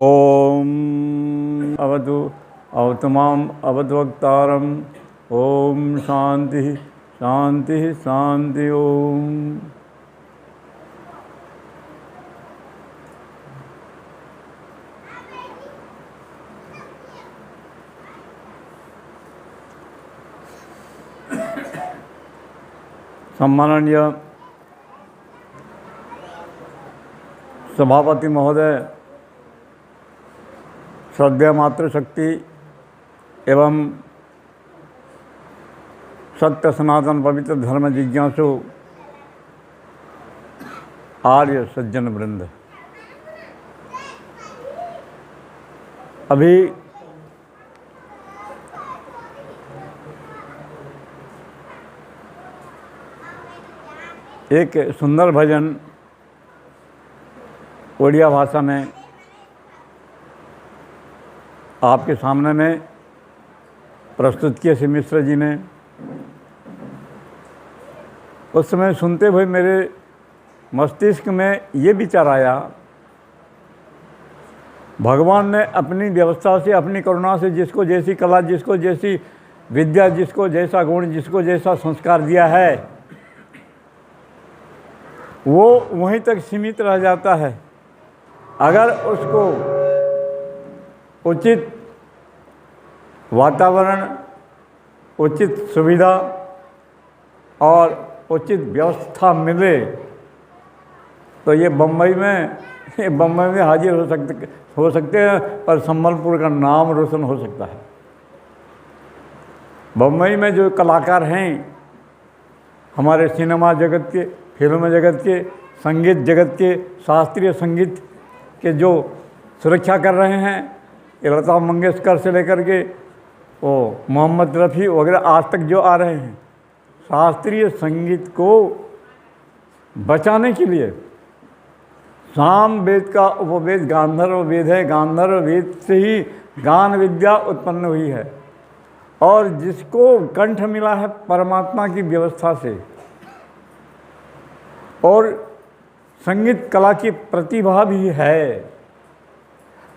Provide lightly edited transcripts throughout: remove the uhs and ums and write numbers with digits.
ओम अवतु अवतमाम अवद्वक्तारम। ओम शांति शांति शांति। ओम सम्माननीय सभापति महोदय, श्रद्धेय मातृशक्ति एवं सत्य सनातन पवित्र धर्म जिज्ञासु आर्य सज्जन वृंद, अभी एक सुंदर भजन ओडिया भाषा में आपके सामने में प्रस्तुत किया श्री मिश्र जी ने। उस समय सुनते हुए मेरे मस्तिष्क में ये विचार आया, भगवान ने अपनी व्यवस्था से, अपनी करुणा से जिसको जैसी कला, जिसको जैसी विद्या, जिसको जैसा गुण, जिसको जैसा संस्कार दिया है, वो वहीं तक सीमित रह जाता है। अगर उसको उचित वातावरण, उचित सुविधा और उचित व्यवस्था मिले तो ये बम्बई में हाजिर हो सकते हैं, पर संबलपुर का नाम रोशन हो सकता है। बम्बई में जो कलाकार हैं, हमारे सिनेमा जगत के, फिल्म जगत के, संगीत जगत के, शास्त्रीय संगीत के जो सुरक्षा कर रहे हैं, ये लता मंगेशकर से लेकर के वो मोहम्मद रफ़ी वगैरह आज तक जो आ रहे हैं, शास्त्रीय संगीत को बचाने के लिए साम वेद का उपवेद गांधर्व वेद है। गांधर्व वेद से ही गान विद्या उत्पन्न हुई है और जिसको कंठ मिला है परमात्मा की व्यवस्था से, और संगीत कला की प्रतिभा भी है।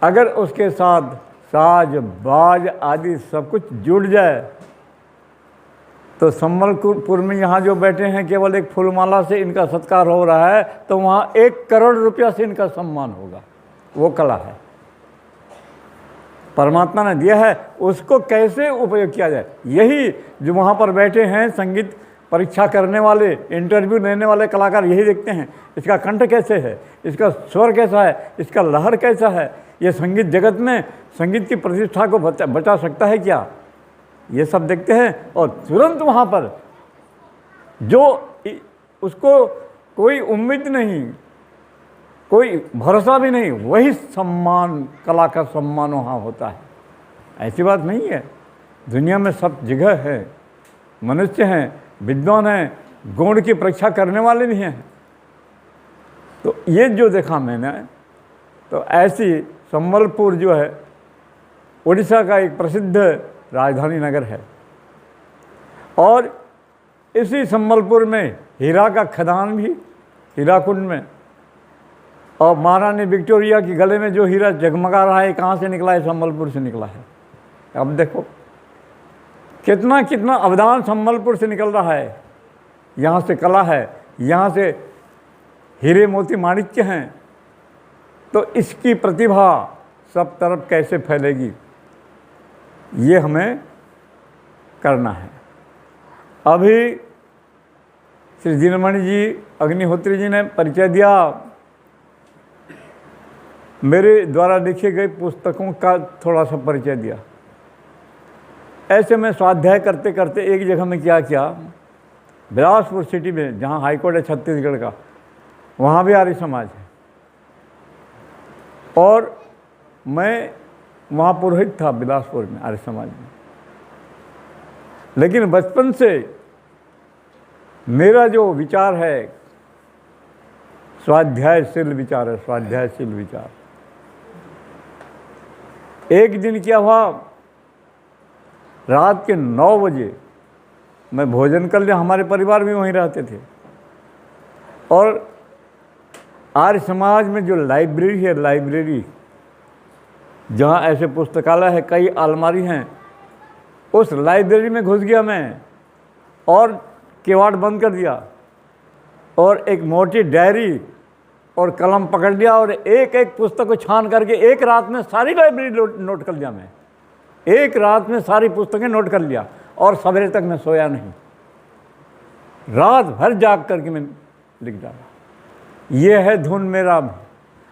अगर उसके साथ साज बाज आदि सब कुछ जुड़ जाए तो संबलपुर में यहाँ जो बैठे हैं, केवल एक फूलमाला से इनका सत्कार हो रहा है तो वहाँ 1 करोड़ रुपया से इनका सम्मान होगा। वो कला है, परमात्मा ने दिया है, उसको कैसे उपयोग किया जाए, यही जो वहाँ पर बैठे हैं संगीत परीक्षा करने वाले, इंटरव्यू लेने वाले कलाकार यही देखते हैं। इसका कंठ कैसे है, इसका स्वर कैसा है, इसका लहर कैसा है, ये संगीत जगत में संगीत की प्रतिष्ठा को बचा सकता है क्या, ये सब देखते हैं। और तुरंत वहाँ पर जो उसको कोई उम्मीद नहीं, कोई भरोसा भी नहीं, वही सम्मान, कला का सम्मान वहाँ होता है। ऐसी बात नहीं है, दुनिया में सब जगह है, मनुष्य हैं, विद्वान हैं, गुण की परीक्षा करने वाले भी हैं। तो ये जो देखा मैंने, तो ऐसी संबलपुर जो है उड़ीसा का एक प्रसिद्ध राजधानी नगर है, और इसी संबलपुर में हीरा का खदान भी, हीराकुंड में, और महारानी विक्टोरिया की गले में जो हीरा जगमगा रहा है, कहाँ से निकला है? संबलपुर से निकला है। अब देखो कितना कितना अवदान संबलपुर से निकल रहा है। यहाँ से कला है, यहाँ से हीरे मोती माणिक्य हैं, तो इसकी प्रतिभा सब तरफ कैसे फैलेगी, ये हमें करना है। अभी श्री दीनमणि जी अग्निहोत्री जी ने परिचय दिया, मेरे द्वारा लिखी गई पुस्तकों का थोड़ा सा परिचय दिया। ऐसे में स्वाध्याय करते करते एक जगह में क्या किया, बिलासपुर सिटी में जहाँ हाईकोर्ट है छत्तीसगढ़ का, वहाँ भी आर्य समाज है, और मैं वहाँ पुरोहित था बिलासपुर में आर्य समाज में। लेकिन बचपन से मेरा जो विचार है स्वाध्यायशील विचार है, स्वाध्यायशील विचार। एक दिन क्या हुआ, रात के 9 बजे मैं भोजन कर लिया, हमारे परिवार भी वहीं रहते थे, और आर्य समाज में जो लाइब्रेरी है, लाइब्रेरी जहाँ ऐसे पुस्तकालय है, कई अलमारी हैं, उस लाइब्रेरी में घुस गया मैं और किवाड़ बंद कर दिया और एक मोटी डायरी और कलम पकड़ लिया और एक एक पुस्तक को छान करके एक रात में सारी लाइब्रेरी नोट कर लिया। मैं एक रात में सारी पुस्तकें नोट कर लिया और सवेरे तक मैं सोया नहीं, रात भर जाग करके मैं लिख डाला। ये है धुन मेरा।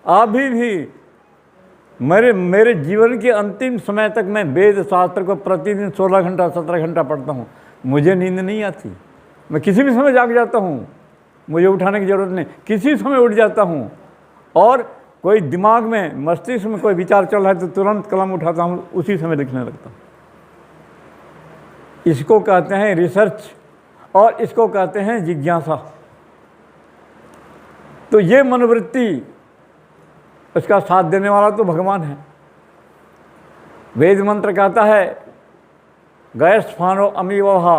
अभी भी मेरे जीवन के अंतिम समय तक मैं वेद शास्त्र को प्रतिदिन 16 घंटा 17 घंटा पढ़ता हूँ। मुझे नींद नहीं आती, मैं किसी भी समय जाग जाता हूँ, मुझे उठाने की ज़रूरत नहीं, किसी समय उठ जाता हूँ। और कोई दिमाग में, मस्तिष्क में कोई विचार चल रहा है तो तुरंत कलम उठाता हूँ, उसी समय लिखने लगता हूँ। इसको कहते हैं रिसर्च और इसको कहते हैं जिज्ञासा। तो ये मनोवृत्ति, इसका साथ देने वाला तो भगवान है। वेद मंत्र कहता है गयस्फानो अमीवहा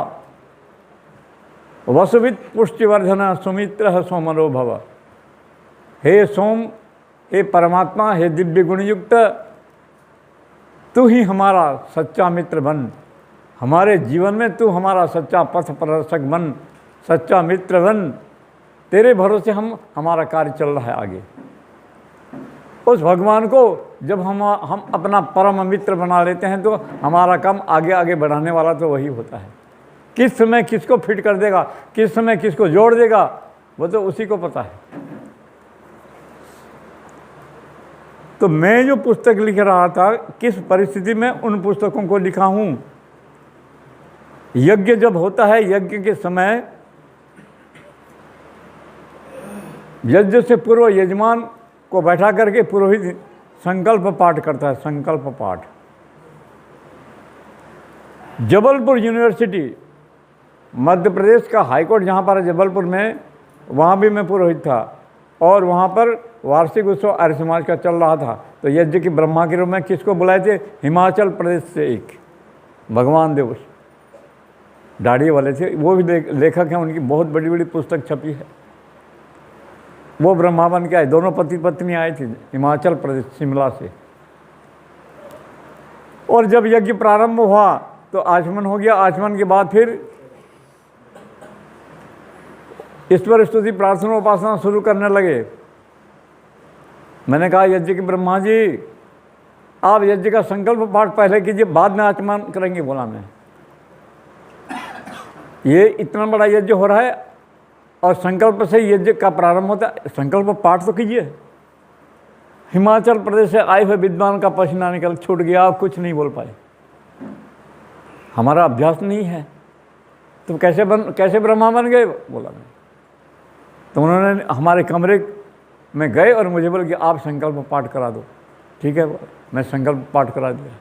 वसुवित पुष्टिवर्धन सुमित्र सोमनो भव। हे सोम, हे परमात्मा, हे दिव्य गुणयुक्त, तू ही हमारा सच्चा मित्र बन, हमारे जीवन में तू हमारा सच्चा पथ प्रदर्शक बन, सच्चा मित्र बन। तेरे भरोसे हमारा कार्य चल रहा है आगे। उस भगवान को जब हम अपना परम मित्र बना लेते हैं तो हमारा काम आगे आगे बढ़ाने वाला तो वही होता है। किस समय किसको फिट कर देगा, किस समय किसको जोड़ देगा, वो तो उसी को पता है। तो मैं जो पुस्तक लिख रहा था, किस परिस्थिति में उन पुस्तकों को लिखा हूँ। यज्ञ जब होता है, यज्ञ के समय यज्ञ से पूर्व यजमान को बैठा करके पुरोहित संकल्प पाठ करता है। संकल्प पाठ जबलपुर यूनिवर्सिटी, मध्य प्रदेश का हाईकोर्ट जहाँ पर है जबलपुर में, वहाँ भी मैं पुरोहित था और वहाँ पर वार्षिक उत्सव आर्य समाज का चल रहा था। तो यज्ञ की ब्रह्मा के रूप में किसको बुलाए थे? हिमाचल प्रदेश से एक भगवान देव दाढ़ी वाले थे, वो भी लेखक हैं, उनकी बहुत बड़ी बड़ी पुस्तक छपी है। वो ब्रह्मा बन के आए, दोनों पति पत्नी आए थे हिमाचल प्रदेश शिमला से। और जब यज्ञ प्रारंभ हुआ तो आचमन हो गया। आचमन के बाद फिर ईश्वर स्तुति प्रार्थना उपासना शुरू करने लगे। मैंने कहा यज्ञ के ब्रह्मा जी, आप यज्ञ का संकल्प पाठ पहले कीजिए, बाद में आचमन करेंगे। बोला मैं, ये इतना बड़ा यज्ञ हो रहा है और संकल्प से यज्ञ का प्रारंभ होता है, संकल्प पाठ तो कीजिए। हिमाचल प्रदेश से आए हुए विद्वान का पसीना निकल छूट गया, आप कुछ नहीं बोल पाए। हमारा अभ्यास नहीं है तो कैसे ब्रह्मा बन गए? बोला मैं। तो उन्होंने हमारे कमरे में गए और मुझे बोले कि आप संकल्प पाठ करा दो। ठीक है, मैं संकल्प पाठ करा दिया।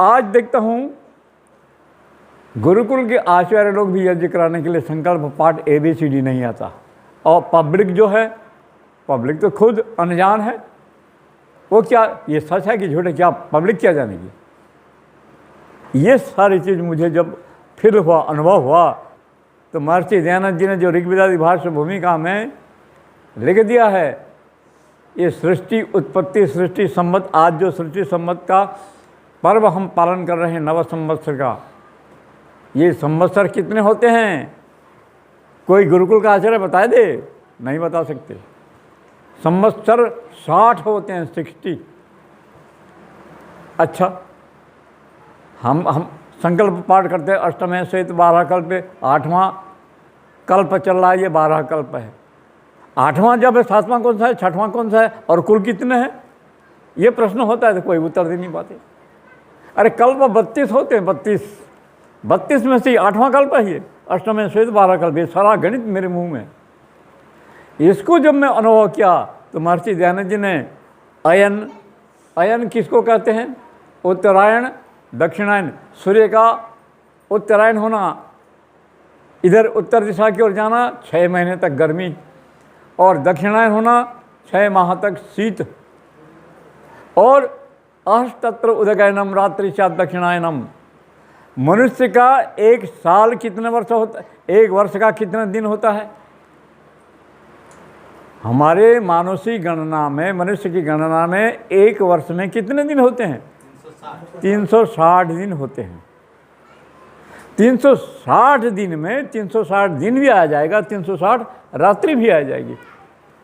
आज देखता हूँ गुरुकुल के आचार्य लोग भी यज्ञ कराने के लिए संकल्प पाठ ABCD नहीं आता। और पब्लिक जो है, पब्लिक तो खुद अनजान है। वो क्या, ये सच है कि झूठ है, क्या पब्लिक क्या जानेगी? ये सारी चीज़ मुझे जब फील हुआ, अनुभव हुआ, तो महर्षि दयानंद जी ने जो ऋग्वेदादि भाष्य भूमिका में लिख दिया है, ये सृष्टि उत्पत्ति सृष्टि संवत, आज जो सृष्टि संवत का पर्व हम पालन कर रहे हैं, नव संवत्सर का, ये संवत्सर कितने होते हैं? कोई गुरुकुल का आचार्य बता दे? नहीं बता सकते। संवत्सर 60 होते हैं, 60। अच्छा, हम संकल्प पाठ करते हैं अष्टमे से 12 कल्प, 8वां कल्प चल रहा है, ये 12 कल्प है। 8वां जब है, 7वां कौन सा है, 6वां कौन सा है, और कुल कितने हैं? ये प्रश्न होता है तो कोई उत्तर दे नहीं पाते। अरे कल्प 32 होते हैं, 32 में से 8वां कल्प है ये, अष्टमे से 12 कल्प। ये सारा गणित मेरे मुंह में। इसको जब मैं अनुभव किया तो महर्षि दयानंद जी ने अयन किसको कहते हैं? उत्तरायण दक्षिणायन, सूर्य का उत्तरायण होना, इधर उत्तर दिशा की ओर जाना, 6 महीने तक गर्मी, और दक्षिणायन होना 6 माह तक शीत। और अष्टत्र उदगयनम रात्रिशा दक्षिणायनम। मनुष्य का एक साल कितने वर्ष होता है? एक वर्ष का कितने दिन होता है? हमारे मानुषी गणना में, मनुष्य की गणना में एक वर्ष में कितने दिन होते हैं? 360 दिन होते हैं। 360 दिन में 360 दिन भी आ जाएगा, 360 रात्रि भी आ जाएगी।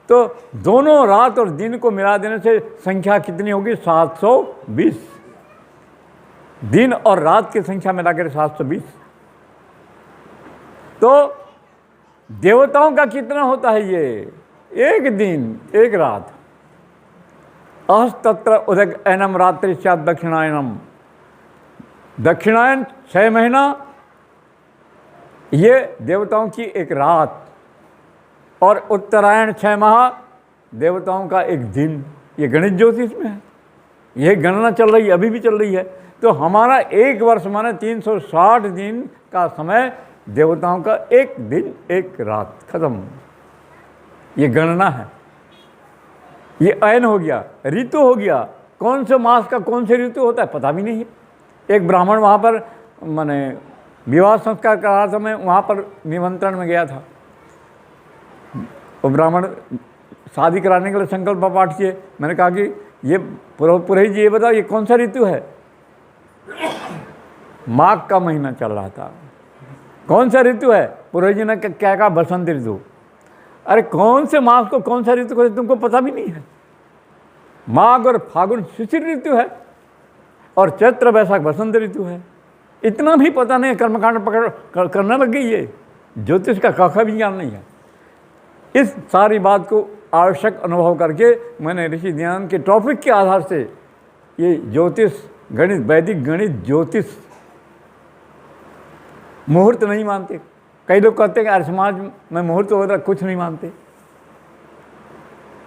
तो दोनों रात और दिन को मिला देने से संख्या कितनी होगी? 720। दिन और रात की संख्या मिलाकर 720। तो देवताओं का कितना होता है ये? एक दिन एक रात। अस्तत्र उदयनम रात्रि स्यात् दक्षिणायनम। दक्षिणायन 6 महीना, ये देवताओं की एक रात, और उत्तरायण 6 माह देवताओं का एक दिन। ये गणित ज्योतिष में है, ये गणना चल रही है, अभी भी चल रही है। तो हमारा एक वर्ष माने 360 दिन का समय, देवताओं का एक दिन एक रात, खत्म। ये गणना है। ये अयन हो गया, ऋतु हो गया। कौन से मास का कौन से ऋतु होता है पता भी नहीं है। एक ब्राह्मण वहाँ पर माने विवाह संस्कार करा रहा था, मैं वहाँ पर निमंत्रण में गया था। वो ब्राह्मण शादी कराने के लिए संकल्प पाठ किए। मैंने कहा कि ये पुरोहित जी ये बताओ ये कौन सा ऋतु है? माघ का महीना चल रहा था। कौन सा ऋतु है? पुरोहित जी ने क्या कहा? बसंत ऋतु। अरे कौन से मास को कौन सा ऋतु को तुमको पता भी नहीं है। माघ और फागुन शिशिर ऋतु है, और चैत्र वैशाख बसंत ऋतु है। इतना भी पता नहीं, कर्मकांड पकड़ करने लग गई। ये ज्योतिष का काका भी ज्ञान नहीं है। इस सारी बात को आवश्यक अनुभव करके मैंने ऋषि दयानंद के टॉपिक के आधार से ये ज्योतिष, गणित, वैदिक गणित, ज्योतिष, मुहूर्त नहीं मानते। कई लोग कहते हैं कि आर्य समाज में मुहूर्त वगैरह कुछ नहीं मानते।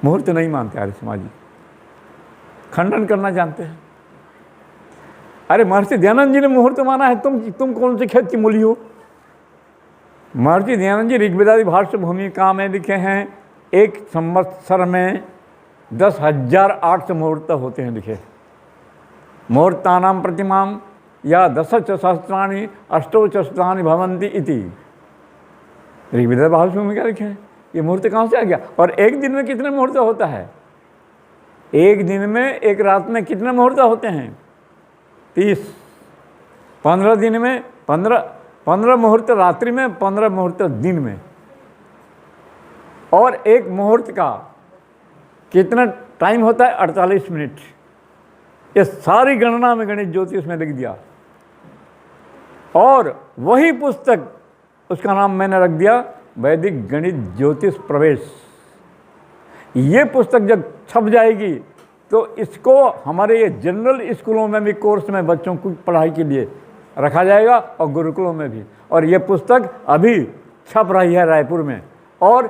मुहूर्त नहीं मानते आर्य समाज, खंडन करना जानते हैं। अरे महर्षि दयानंद जी ने मुहूर्त माना है, तुम कौन से खेत की मूली हो? महर्षि दयानंद जी ऋग्वेदादि भाष्य भूमिका में लिखे हैं, एक संवत्सर में 10,800 मुहूर्त होते हैं लिखे। मुहूर्तानां प्रतिमाम या 10 च सहस्राणि अष्टौ च शतानि भवन्ति इति ऋग्वेद भाष्य में क्या लिखे हैं? ये मुहूर्त कहाँ से आ गया? और एक दिन में कितने मुहूर्त होता है? एक दिन में, एक रात में कितने मुहूर्त होते हैं? 30। 15 दिन में 15 मुहूर्त रात्रि में, 15 मुहूर्त दिन में। और एक मुहूर्त का कितना टाइम होता है? 48 मिनट। ये सारी गणना में गणित ज्योतिष में लिख दिया। और वही पुस्तक, उसका नाम मैंने रख दिया वैदिक गणित ज्योतिष प्रवेश। ये पुस्तक जब छप जाएगी तो इसको हमारे ये जनरल स्कूलों में भी कोर्स में बच्चों की पढ़ाई के लिए रखा जाएगा, और गुरुकुलों में भी। और ये पुस्तक अभी छप रही है रायपुर में। और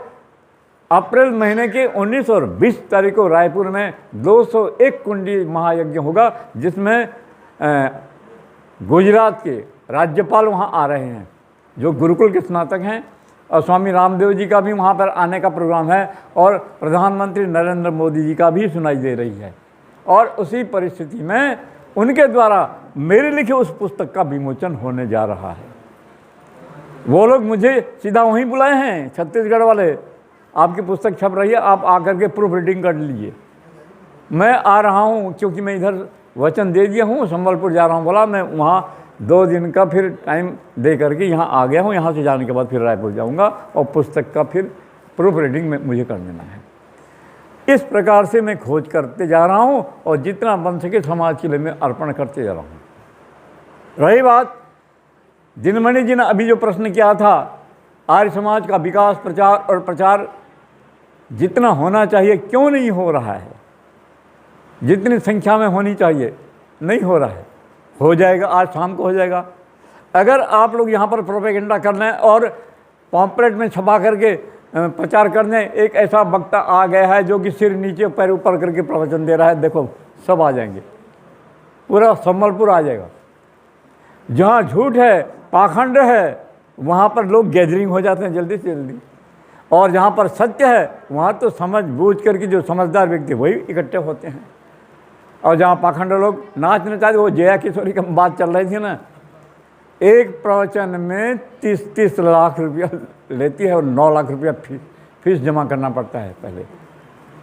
अप्रैल महीने के 19 और 20 तारीख को रायपुर में 201 कुंडी महायज्ञ होगा, जिसमें गुजरात के राज्यपाल वहाँ आ रहे हैं, जो गुरुकुल के स्नातक हैं। और स्वामी रामदेव जी का भी वहाँ पर आने का प्रोग्राम है, और प्रधानमंत्री नरेंद्र मोदी जी का भी सुनाई दे रही है। और उसी परिस्थिति में उनके द्वारा मेरे लिखे उस पुस्तक का विमोचन होने जा रहा है। वो लोग मुझे सीधा वहीं बुलाए हैं, छत्तीसगढ़ वाले, आपकी पुस्तक छप रही है, आप आकर के प्रूफ रीडिंग कर लीजिए। मैं आ रहा हूँ, क्योंकि मैं इधर वचन दे दिया हूँ, संबलपुर जा रहा हूँ। बोला मैं वहाँ 2 दिन का फिर टाइम दे करके यहाँ आ गया हूँ। यहाँ से जाने के बाद फिर रायपुर जाऊँगा, और पुस्तक का फिर प्रूफ रीडिंग में मुझे कर देना है। इस प्रकार से मैं खोज करते जा रहा हूँ, और जितना बन सके समाज के लिए मैं अर्पण करते जा रहा हूँ। रही बात दिनमणि जी ने अभी जो प्रश्न किया था, आर्य समाज का विकास, प्रचार और प्रचार जितना होना चाहिए क्यों नहीं हो रहा है? जितनी संख्या में होनी चाहिए नहीं हो रहा है। हो जाएगा, आज शाम को हो जाएगा। अगर आप लोग यहाँ पर प्रोपेगेंडा कर लें और पॉम्पलेट में छपा करके प्रचार कर दें, एक ऐसा वक्ता आ गया है जो कि सिर नीचे पैर ऊपर करके प्रवचन दे रहा है, देखो सब आ जाएंगे, पूरा संबलपुर आ जाएगा। जहाँ झूठ है, पाखंड है, वहाँ पर लोग गैदरिंग हो जाते हैं जल्दी से जल्दी। और जहाँ पर सत्य है वहाँ तो समझ बूझ करके जो समझदार व्यक्ति वही इकट्ठे होते हैं। और जहाँ पाखंड लोग नाचना चाहते, वो जया किशोरी की बात चल रही थी ना, एक प्रवचन में 30-30 लाख रुपया लेती है और 9 लाख रुपया फीस जमा करना पड़ता है पहले।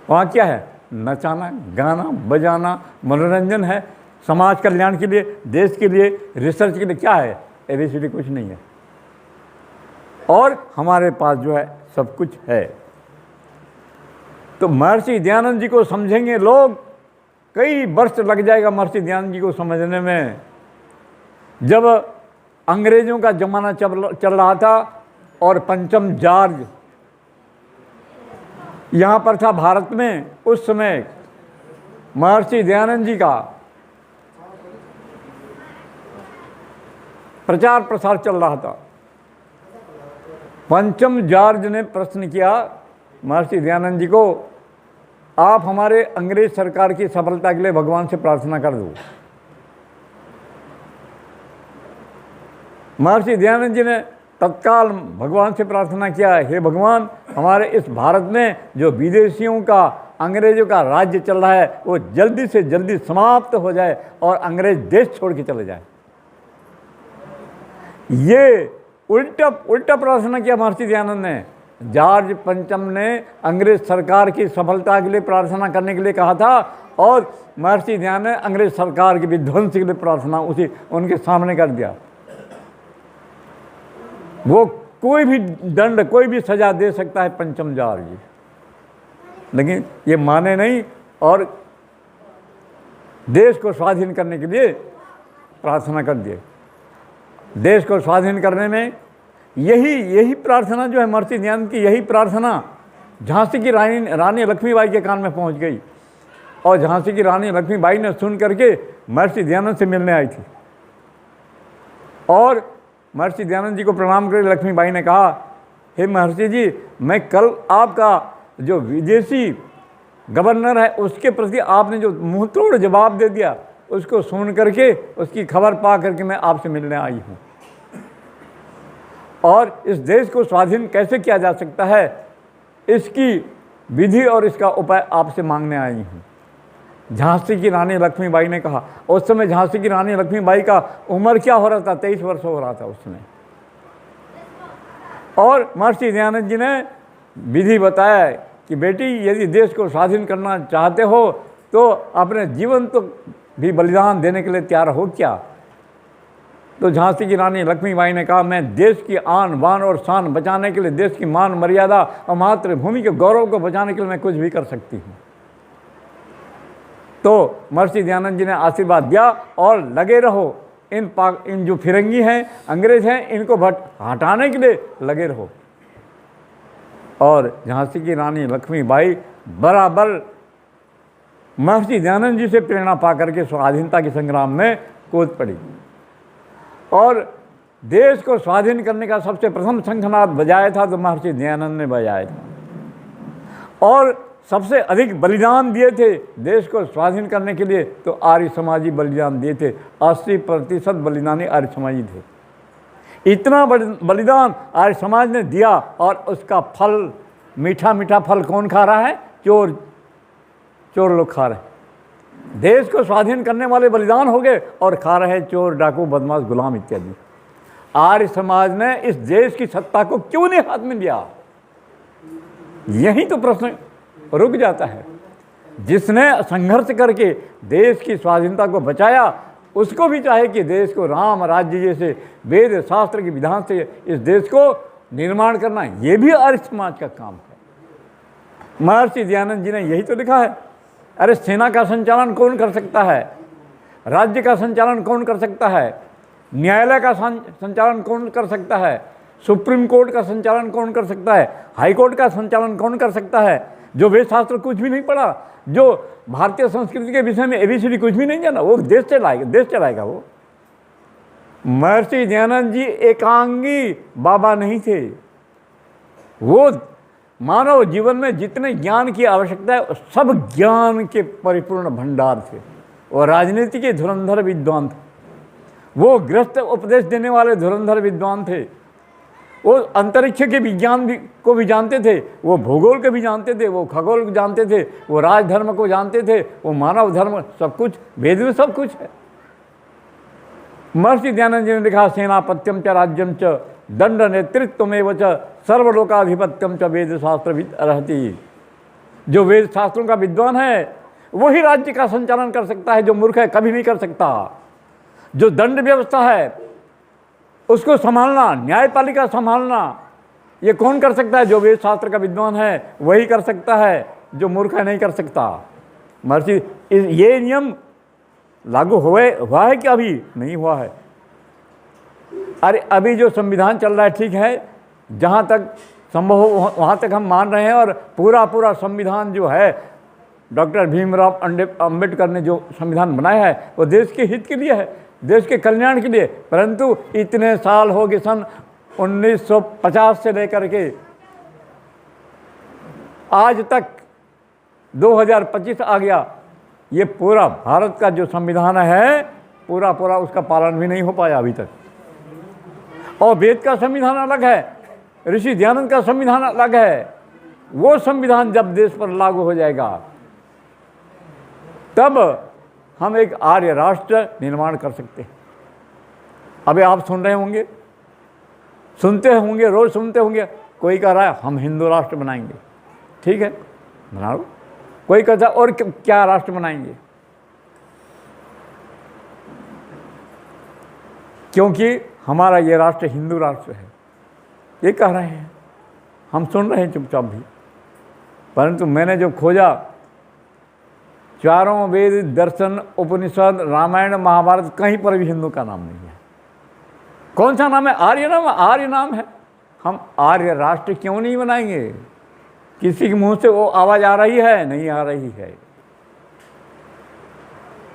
वहाँ क्या है? नचाना, गाना, बजाना, मनोरंजन है, समाज कल्याण के लिए, देश के लिए, रिसर्च के लिए। क्या है? एबीसीडी कुछ नहीं है। और हमारे पास जो है सब कुछ है। तो महर्षि दयानंद जी को समझेंगे लोग, कई वर्ष लग जाएगा महर्षि दयानंद जी को समझने में। जब अंग्रेजों का जमाना चल रहा था और पंचम जॉर्ज यहाँ पर था भारत में, उस समय महर्षि दयानंद जी का प्रचार प्रसार चल रहा था। पंचम जॉर्ज ने प्रश्न किया महर्षि दयानंद जी को, आप हमारे अंग्रेज सरकार की सफलता के लिए भगवान से प्रार्थना कर दो। महर्षि दयानंद जी ने तत्काल भगवान से प्रार्थना किया, हे भगवान, हमारे इस भारत में जो विदेशियों का, अंग्रेजों का राज्य चल रहा है वो जल्दी से जल्दी समाप्त हो जाए और अंग्रेज देश छोड़ के चले जाए। ये उल्टा प्रार्थना किया महर्षि दयानंद ने। जॉर्ज पंचम ने अंग्रेज सरकार की सफलता के लिए प्रार्थना करने के लिए कहा था और महर्षि दयानंद ने अंग्रेज सरकार की विध्वंस के लिए प्रार्थना उनके सामने कर दिया। वो कोई भी दंड, कोई भी सजा दे सकता है पंचम जॉर्ज, लेकिन ये माने नहीं और देश को स्वाधीन करने के लिए प्रार्थना कर दिए। देश को स्वाधीन करने में यही प्रार्थना जो है महर्षि दयानंद की, यही प्रार्थना झांसी की रानी लक्ष्मीबाई के कान में पहुंच गई और झांसी की रानी लक्ष्मीबाई ने सुन करके महर्षि दयानंद से मिलने आई थी और महर्षि दयानंद जी को प्रणाम करके लक्ष्मीबाई ने कहा, हे महर्षि जी, मैं कल आपका जो विदेशी गवर्नर है उसके प्रति आपने जो मुंह तोड़ जवाब दे दिया, उसको सुन करके, उसकी खबर पा करके मैं आपसे मिलने आई हूँ और इस देश को स्वाधीन कैसे किया जा सकता है इसकी विधि और इसका उपाय आपसे मांगने आई हूँ। झांसी की रानी लक्ष्मीबाई ने कहा। उस समय झांसी की रानी लक्ष्मीबाई का उम्र क्या हो रहा था? 23 वर्ष हो रहा था उस समय। और महर्षि दयानंद जी ने विधि बताया कि बेटी, यदि देश को स्वाधीन करना चाहते हो तो अपने जीवन तो भी बलिदान देने के लिए तैयार हो क्या? तो झांसी की रानी लक्ष्मीबाई ने कहा, मैं देश की आन बान और शान बचाने के लिए, देश की मान मर्यादा और मातृभूमि के गौरव को बचाने के लिए मैं कुछ भी कर सकती हूँ। तो महर्षि दयानंद जी ने आशीर्वाद दिया और लगे रहो, इन जो फिरंगी हैं, अंग्रेज हैं, इनको हटाने के लिए लगे रहो। और झांसी की रानी लक्ष्मीबाई बराबर महर्षि दयानंद जी से प्रेरणा पा करके स्वाधीनता के संग्राम में कूद पड़ी और देश को स्वाधीन करने का सबसे प्रथम शंखनाद बजाया था तो महर्षि दयानंद ने बजाया था और सबसे अधिक बलिदान दिए थे देश को स्वाधीन करने के लिए तो आर्य समाजी बलिदान दिए थे। 80% बलिदानी आर्य समाजी थे। इतना बलिदान आर्य समाज ने दिया और उसका फल, मीठा मीठा फल कौन खा रहा है? चोर लोग खा रहे हैं। देश को स्वाधीन करने वाले बलिदान हो गए और खा रहे हैं चोर, डाकू, बदमाश, गुलाम इत्यादि। आर्य समाज ने इस देश की सत्ता को क्यों नहीं हाथ में लिया? यही तो प्रश्न रुक जाता है। जिसने संघर्ष करके देश की स्वाधीनता को बचाया उसको भी चाहे कि देश को राम राज्य जैसे वेद शास्त्र के विधान से इस देश को निर्माण करना, ये भी आर्य समाज का काम है। महर्षि दयानंद जी ने यही तो लिखा है। अरे सेना का संचालन कौन कर सकता है? राज्य का संचालन कौन कर सकता है? न्यायालय का संचालन कौन कर सकता है? सुप्रीम कोर्ट का संचालन कौन कर सकता है? हाई कोर्ट का संचालन कौन कर सकता है? जो वेद शास्त्र कुछ भी नहीं पढ़ा, जो भारतीय संस्कृति के विषय में एबीसीडी कुछ भी नहीं जाना, वो देश चलाएगा वो। महर्षि दयानंद जी एकांगी बाबा नहीं थे। वो मानव जीवन में जितने ज्ञान की आवश्यकता है सब ज्ञान के परिपूर्ण भंडार थे। वो राजनीति के धुरंधर विद्वान थे। वो गृहस्थ उपदेश देने वाले धुरंधर विद्वान थे। वो अंतरिक्ष के विज्ञान को भी जानते थे, वो भूगोल को भी जानते थे, वो खगोल को जानते थे, वो राजधर्म को जानते थे, वो मानव धर्म, सब कुछ वेद में सब कुछ है। महर्षि दयानंद जी ने लिखा, सेनापत्यम च राज्यम च दंड नेतृत्वमेव च सर्वलोकाधिपत्यम च वेद शास्त्रविद रहती। जो वेद शास्त्रों का विद्वान है वही राज्य का संचालन कर सकता है, जो मूर्ख है कभी नहीं कर सकता। जो दंड व्यवस्था है उसको संभालना, न्यायपालिका संभालना, ये कौन कर सकता है? जो वेद शास्त्र का विद्वान है वही कर सकता है, जो मूर्ख है नहीं कर सकता। महर्षि ये नियम लागू हुआ है कि अभी नहीं हुआ है? अरे अभी जो संविधान चल रहा है ठीक है, जहाँ तक संभव हो वहाँ तक हम मान रहे हैं, और पूरा संविधान जो है डॉक्टर भीमराव अंबेडकर ने जो संविधान बनाया है वो देश के हित के लिए है, देश के कल्याण के लिए। परंतु इतने साल हो गए, सन 1950 से लेकर के आज तक 2025 आ गया, ये पूरा भारत का जो संविधान है पूरा उसका पालन भी नहीं हो पाया अभी तक। और वेद का संविधान अलग है, ऋषि दयानंद का संविधान अलग है। वो संविधान जब देश पर लागू हो जाएगा तब हम एक आर्य राष्ट्र निर्माण कर सकते हैं। अभी आप सुन रहे होंगे, सुनते होंगे, रोज सुनते होंगे, कोई कह रहा है हम हिंदू राष्ट्र बनाएंगे। ठीक है, बना लो। कोई कहता है और क्या राष्ट्र बनाएंगे, क्योंकि हमारा ये राष्ट्र हिंदू राष्ट्र है, ये कह रहे हैं। हम सुन रहे हैं चुपचाप भी। परंतु मैंने जो खोजा, चारों वेद, दर्शन, उपनिषद, रामायण, महाभारत, कहीं पर भी हिंदू का नाम नहीं है। कौन सा नाम है? आर्य नाम, आर्य नाम है। हम आर्य राष्ट्र क्यों नहीं बनाएंगे? किसी के मुंह से वो आवाज़ आ रही है? नहीं आ रही है,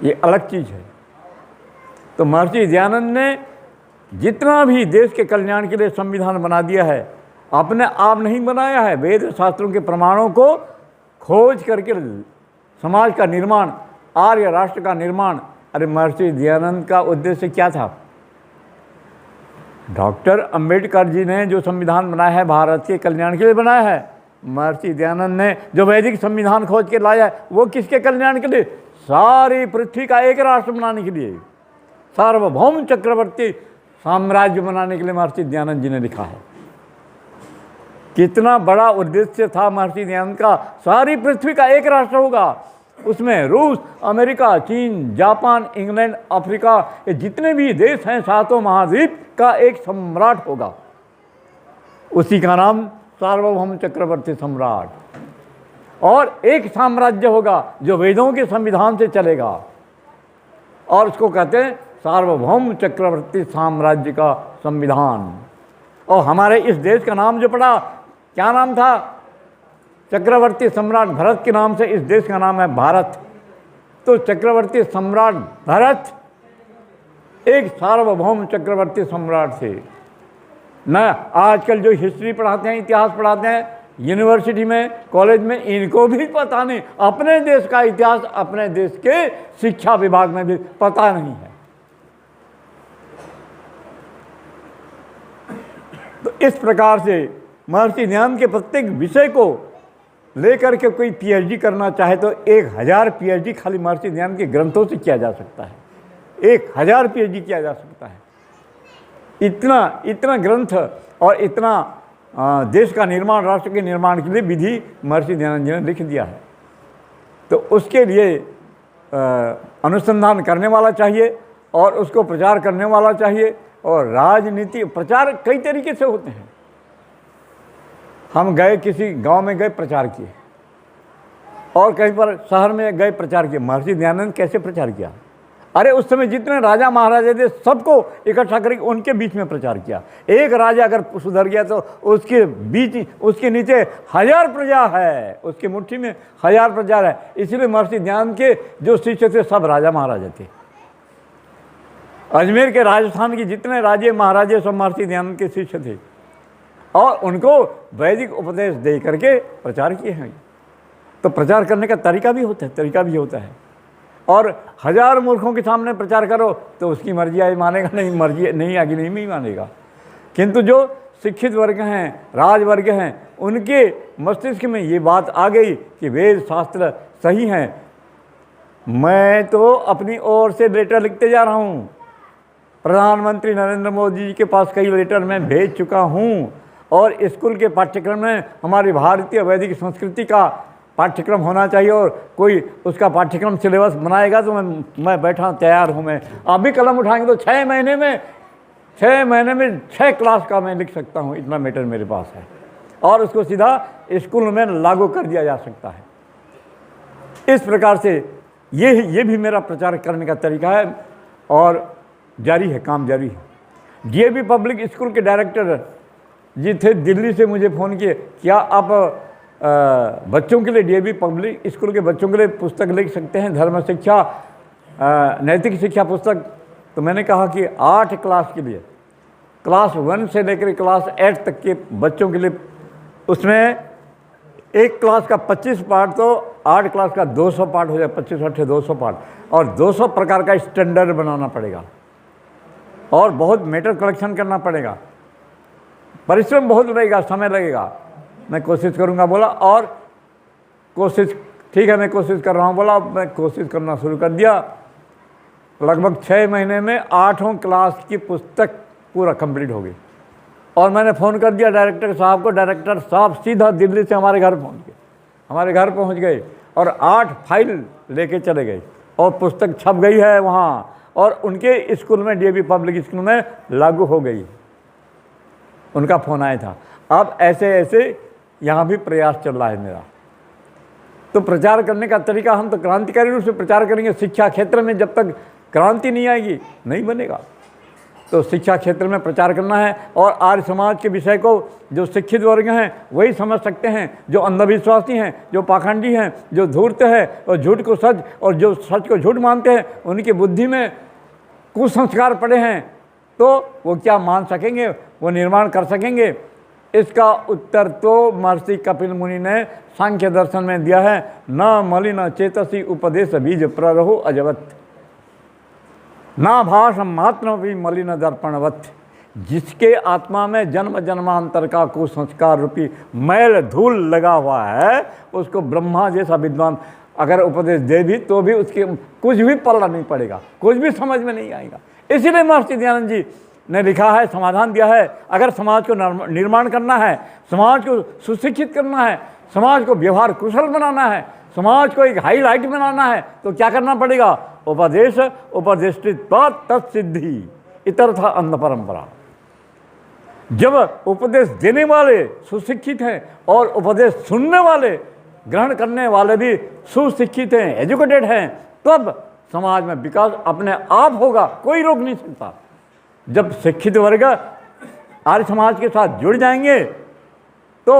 ये अलग चीज़ है। तो महर्षि दयानंद ने जितना भी देश के कल्याण के लिए संविधान बना दिया है, अपने आप नहीं बनाया है। वेद शास्त्रों के प्रमाणों को खोज करके समाज का निर्माण, आर्य राष्ट्र का निर्माण। अरे महर्षि दयानंद का उद्देश्य क्या था? डॉक्टर अंबेडकर जी ने जो संविधान बनाया है भारत के कल्याण के लिए बनाया है। महर्षि दयानंद ने जो वैदिक संविधान खोज के लाया है वो किसके कल्याण के लिए? सारी पृथ्वी का एक राष्ट्र बनाने के लिए, सार्वभौम चक्रवर्ती साम्राज्य बनाने के लिए महर्षि दयानंद जी ने लिखा है। कितना बड़ा उद्देश्य था महर्षि दयानंद का। सारी पृथ्वी का एक राष्ट्र होगा, उसमें रूस, अमेरिका, चीन, जापान, इंग्लैंड, अफ्रीका, ये जितने भी देश हैं, सातों महाद्वीप का एक सम्राट होगा। उसी का नाम सार्वभौम चक्रवर्ती सम्राट। और एक साम्राज्य होगा जो वेदों के संविधान से चलेगा, और उसको कहते हैं सार्वभौम चक्रवर्ती साम्राज्य का संविधान। और हमारे इस देश का नाम जो पड़ा, क्या नाम था? चक्रवर्ती सम्राट भरत के नाम से इस देश का नाम है भारत। तो चक्रवर्ती सम्राट भरत एक सार्वभौम चक्रवर्ती सम्राट थे। न आजकल जो हिस्ट्री पढ़ाते हैं, इतिहास पढ़ाते हैं यूनिवर्सिटी में, कॉलेज में, इनको भी पता नहीं। अपने देश का इतिहास अपने देश के शिक्षा विभाग में भी पता नहीं है। तो इस प्रकार से महर्षि दयानंद के प्रत्येक विषय को लेकर के कोई पीएचडी करना चाहे तो 1000 पीएचडी खाली महर्षि दयानंद के ग्रंथों से किया जा सकता है। 1000 पीएचडी किया जा सकता है। इतना ग्रंथ और इतना देश का निर्माण, राष्ट्र के निर्माण के लिए विधि महर्षि दयानंद जी ने लिख दिया है। तो उसके लिए अनुसंधान करने वाला चाहिए और उसको प्रचार करने वाला चाहिए। और राजनीति प्रचार कई तरीके से होते हैं। हम गए, किसी गांव में गए, प्रचार किए, और कहीं पर शहर में गए, प्रचार किए। महर्षि दयानंद कैसे प्रचार किया? अरे उस समय जितने राजा महाराजा थे सबको इकट्ठा करके उनके बीच में प्रचार किया। एक राजा अगर सुधर गया तो उसके बीच, उसके नीचे 1000 प्रजा है, उसकी मुट्ठी में 1000 प्रजा है। इसलिए महर्षि दयानंद के जो शिष्य थे सब राजा महाराजा थे। अजमेर के, राजस्थान के जितने राजे महाराजे सब महर्षि दयानंद के शिष्य थे, और उनको वैदिक उपदेश दे करके प्रचार किए हैं। तो प्रचार करने का तरीका भी होता है, और 1000 मूर्खों के सामने प्रचार करो तो उसकी मर्जी आए मानेगा, नहीं मर्जी नहीं आगे नहीं मानेगा। किंतु जो शिक्षित वर्ग हैं, राजवर्ग हैं, उनके मस्तिष्क में ये बात आ गई कि वेद शास्त्र सही हैं। मैं तो अपनी ओर से लेटर लिखते जा रहा हूँ, प्रधानमंत्री नरेंद्र मोदी जी के पास कई लेटर मैं भेज चुका हूँ, और स्कूल के पाठ्यक्रम में हमारी भारतीय वैदिक संस्कृति का पाठ्यक्रम होना चाहिए, और कोई उसका पाठ्यक्रम सिलेबस बनाएगा तो मैं बैठा तैयार हूँ। मैं आप भी कलम उठाएंगे तो 6 महीने में 6 क्लास का मैं लिख सकता हूँ, इतना मैटर मेरे पास है, और उसको सीधा स्कूल में लागू कर दिया जा सकता है। इस प्रकार से ये भी मेरा प्रचार करने का तरीका है, और जारी है, काम जारी है। डीएवी पब्लिक स्कूल के डायरेक्टर जी थे, दिल्ली से मुझे फ़ोन किए, क्या आप बच्चों के लिए, डीएवी पब्लिक स्कूल के बच्चों के लिए पुस्तक लिख सकते हैं, धर्म शिक्षा, नैतिक शिक्षा पुस्तक? तो मैंने कहा कि 8 क्लास के लिए, क्लास 1 से लेकर क्लास 8 तक के बच्चों के लिए, उसमें एक क्लास का 25 पार्ट, तो 8 क्लास का 200 पार्ट हो जाए, 25 8 200 पार्ट, और 200 प्रकार का स्टैंडर्ड बनाना पड़ेगा, और बहुत मैटर कलेक्शन करना पड़ेगा, परिश्रम बहुत लगेगा, समय लगेगा। मैं कोशिश करूंगा बोला, और कोशिश ठीक है, मैं कोशिश कर रहा हूँ बोला। मैं कोशिश करना शुरू कर दिया। लगभग 6 महीने में 8वीं क्लास की पुस्तक पूरा कंप्लीट हो गई, और मैंने फ़ोन कर दिया डायरेक्टर साहब को। डायरेक्टर साहब सीधा दिल्ली से हमारे घर पहुँच गए, और 8 फाइल लेके चले गए, और पुस्तक छप गई है वहाँ, और उनके स्कूल में, डीएवी पब्लिक स्कूल में लागू हो गई। उनका फ़ोन आया था। अब ऐसे यहाँ भी प्रयास चल रहा है मेरा। तो प्रचार करने का तरीका, हम तो क्रांतिकारी रूप से प्रचार करेंगे। शिक्षा क्षेत्र में जब तक क्रांति नहीं आएगी, नहीं बनेगा। तो शिक्षा क्षेत्र में प्रचार करना है, और आर्य समाज के विषय को जो शिक्षित वर्ग हैं वही समझ सकते हैं। जो अंधविश्वासी हैं, जो पाखंडी हैं, जो धूर्त है, और झूठ को सच और जो सच को झूठ मानते हैं, उनकी बुद्धि में कुसंस्कार पड़े हैं, तो वो क्या मान सकेंगे, वो निर्माण कर सकेंगे? इसका उत्तर तो महर्षि कपिल मुनि ने सांख्य दर्शन में दिया है। न मलिन चेतसी उपदेश बीज प्ररहु अजवत, ना भाष मात्र भी मलिन दर्पणवत। जिसके आत्मा में जन्म जन्मांतर का कुसंस्कार रूपी मैल धूल लगा हुआ है, उसको ब्रह्मा जैसा विद्वान अगर उपदेश दे भी तो भी उसके कुछ भी पल्ला नहीं पड़ेगा, कुछ भी समझ में नहीं आएगा। इसीलिए महर्षि दयानंद जी ने लिखा है, समाधान दिया है, अगर समाज को निर्माण करना है, समाज को सुशिक्षित करना है, समाज को व्यवहार कुशल बनाना है, समाज को एक हाईलाइट बनाना है, तो क्या करना पड़ेगा? उपदेश उपदेष्टित तत्सिद्धि इतरथा अन्य परंपरा। जब उपदेश देने वाले सुशिक्षित हैं और उपदेश सुनने वाले, ग्रहण करने वाले भी सुशिक्षित हैं, एजुकेटेड हैं, तब समाज में विकास अपने आप होगा, कोई रोक नहीं सकता। जब शिक्षित वर्ग आर्य समाज के साथ जुड़ जाएंगे तो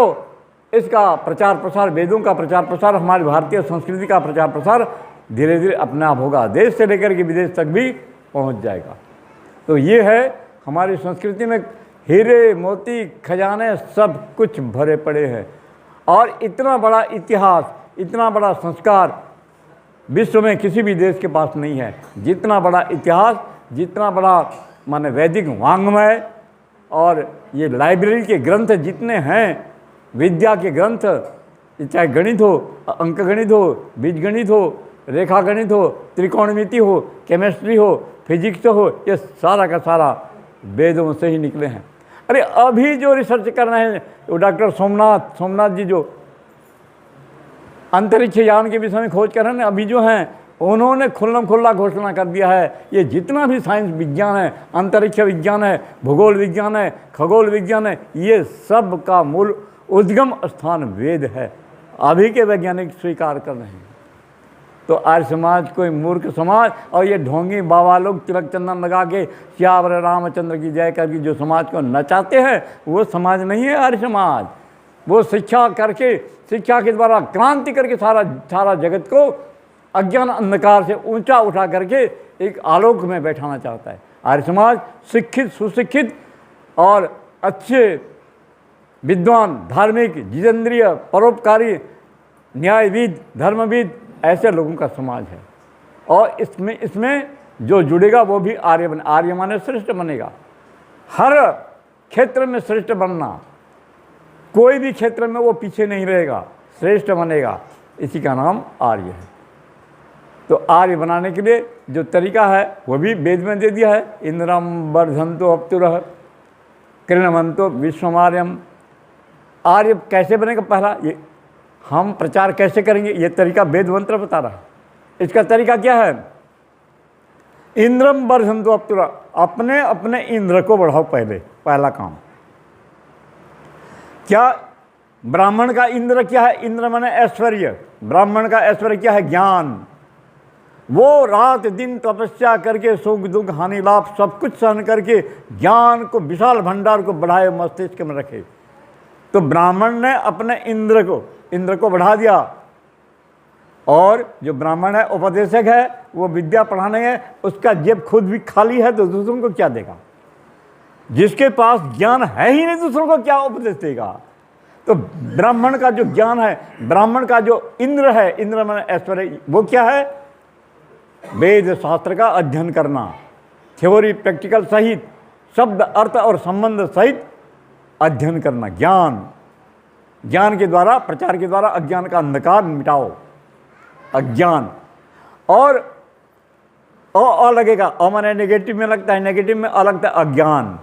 इसका प्रचार प्रसार, वेदों का प्रचार प्रसार, हमारी भारतीय संस्कृति का प्रचार प्रसार धीरे धीरे अपने आप होगा, देश से लेकर के विदेश तक भी पहुंच जाएगा। तो ये है हमारी संस्कृति में हीरे मोती खजाने सब कुछ भरे पड़े हैं, और इतना बड़ा इतिहास, इतना बड़ा संस्कार विश्व में किसी भी देश के पास नहीं है। जितना बड़ा इतिहास, जितना बड़ा माने वैदिक वाङ्मय, और ये लाइब्रेरी के ग्रंथ जितने हैं, विद्या के ग्रंथ, चाहे गणित हो, अंक गणित हो, बीज गणित हो, रेखा गणित हो, त्रिकोणमिति हो, केमिस्ट्री हो, फिजिक्स हो, ये सारा का सारा वेदों से ही निकले हैं। अरे अभी जो रिसर्च कर रहे हैं वो डॉक्टर सोमनाथ जी जो अंतरिक्ष यान के विषय में खोज कर रहे हैं, अभी जो हैं उन्होंने खुल्लम खुल्ला घोषणा कर दिया है, ये जितना भी साइंस विज्ञान है, अंतरिक्ष विज्ञान है, भूगोल विज्ञान है, खगोल विज्ञान है, ये सब का मूल उद्गम स्थान वेद है। अभी के वैज्ञानिक स्वीकार कर रहे हैं। तो आर्य समाज कोई मूर्ख समाज, और ये ढोंगी बाबा लोग तिलक चंदन लगा के श्यावर रामचंद्र की जय करके जो समाज को नचाते हैं, वो समाज नहीं है आर्य समाज। वो शिक्षा करके, शिक्षा के द्वारा क्रांति करके सारा जगत को अज्ञान अंधकार से ऊंचा उठा करके एक आलोक में बैठाना चाहता है। आर्य समाज शिक्षित, सुशिक्षित और अच्छे विद्वान, धार्मिक, जितेंद्रिय, परोपकारी, न्यायविद, धर्मविद, ऐसे लोगों का समाज है। और इसमें जो जुड़ेगा वो भी आर्य माने श्रेष्ठ बनेगा। हर क्षेत्र में श्रेष्ठ बनना, कोई भी क्षेत्र में वो पीछे नहीं रहेगा, श्रेष्ठ बनेगा। इसी का नाम आर्य है। तो आर्य बनाने के लिए जो तरीका है वो भी वेद में दे दिया है। इंद्रम वर्धन्तो अप्तुरः कृणवन्तो विश्वमार्यम। आर्य कैसे बनेगा, पहला ये हम प्रचार कैसे करेंगे, ये तरीका वेद मंत्र बता रहा है। इसका तरीका क्या है, इंद्रम वर्धन्तो अप्तुरः, अपने अपने इंद्र को बढ़ाओ। पहला काम क्या, ब्राह्मण का इंद्र क्या है, इंद्र माने ऐश्वर्य, ब्राह्मण का ऐश्वर्य क्या है, ज्ञान। वो रात दिन तपस्या करके सुख दुख हानि लाभ सब कुछ सहन करके ज्ञान को, विशाल भंडार को बढ़ाए, मस्तिष्क में रखे। तो ब्राह्मण ने अपने इंद्र को बढ़ा दिया। और जो ब्राह्मण है उपदेशक है, वो विद्या पढ़ाने है, उसका जेब खुद भी खाली है तो दूसरों को क्या देगा। जिसके पास ज्ञान है ही नहीं, दूसरों को क्या उपदेश देगा। तो ब्राह्मण का जो ज्ञान है, ब्राह्मण का जो इंद्र है, इंद्र माने ऐश्वर्य, वो क्या है, वेद शास्त्र का अध्ययन करना, थ्योरी प्रैक्टिकल सहित, शब्द अर्थ और संबंध सहित अध्ययन करना, ज्ञान के द्वारा, प्रचार के द्वारा अज्ञान का अंधकार मिटाओ। अज्ञान और अ लगेगा, अ माने नेगेटिव में लगता है, नेगेटिव में लगता है अज्ञान।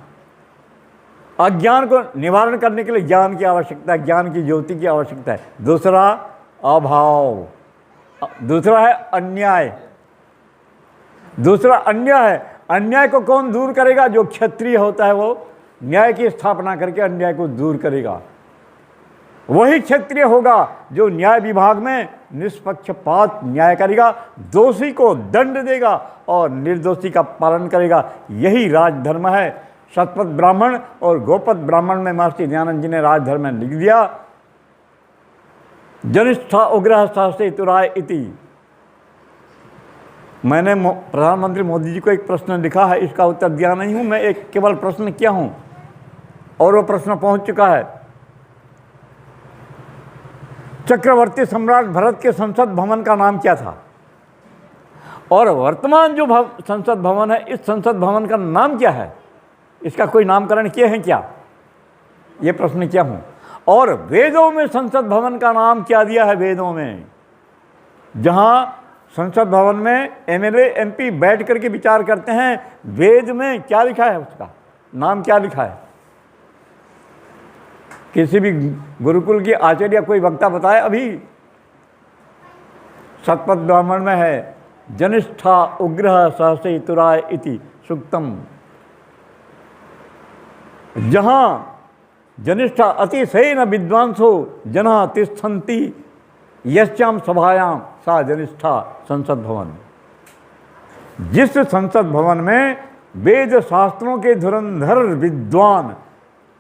अज्ञान को निवारण करने के लिए ज्ञान की आवश्यकता है, ज्ञान की ज्योति की आवश्यकता है। दूसरा अभाव, दूसरा है अन्याय, दूसरा अन्याय है। अन्याय को कौन दूर करेगा, जो क्षत्रिय होता है वो न्याय की स्थापना करके अन्याय को दूर करेगा। वही क्षत्रिय होगा जो न्याय विभाग में निष्पक्षपात न्याय करेगा, दोषी को दंड देगा और निर्दोषी का पालन करेगा। यही राजधर्म है। शतपथ ब्राह्मण और गोपथ ब्राह्मण में महर्षि दयानंद जी ने राजधर्म लिख दिया, जनिष्ठा उग्रह सहसे तुराय इति। मैंने प्रधानमंत्री मोदी जी को एक प्रश्न लिखा है, इसका उत्तर दिया नहीं हूं, मैं एक केवल प्रश्न किया हूं और वो प्रश्न पहुंच चुका है। चक्रवर्ती सम्राट भरत के संसद भवन का नाम क्या था, और वर्तमान जो संसद भवन है, इस संसद भवन का नाम क्या है, इसका कोई नामकरण किए हैं क्या, ये प्रश्न किया हूं। और वेदों में संसद भवन का नाम क्या दिया है, वेदों में, जहां संसद भवन में एमएलए एमपी बैठ करके विचार करते हैं, वेद में क्या लिखा है, उसका नाम क्या लिखा है। किसी भी गुरुकुल की आचार्य कोई वक्ता बताए अभी, शतपथ ब्राह्मण में है, जनिष्ठा उग्रह सहसे तुराय इति सूक्तम। जहां जनिष्ठा अतिशयेन विद्वांसो जना तिष्ठन्ति यस्याम सभायाम सा जनिष्ठा संसद भवन। जिस संसद भवन में वेद शास्त्रों के धुरंधर विद्वान,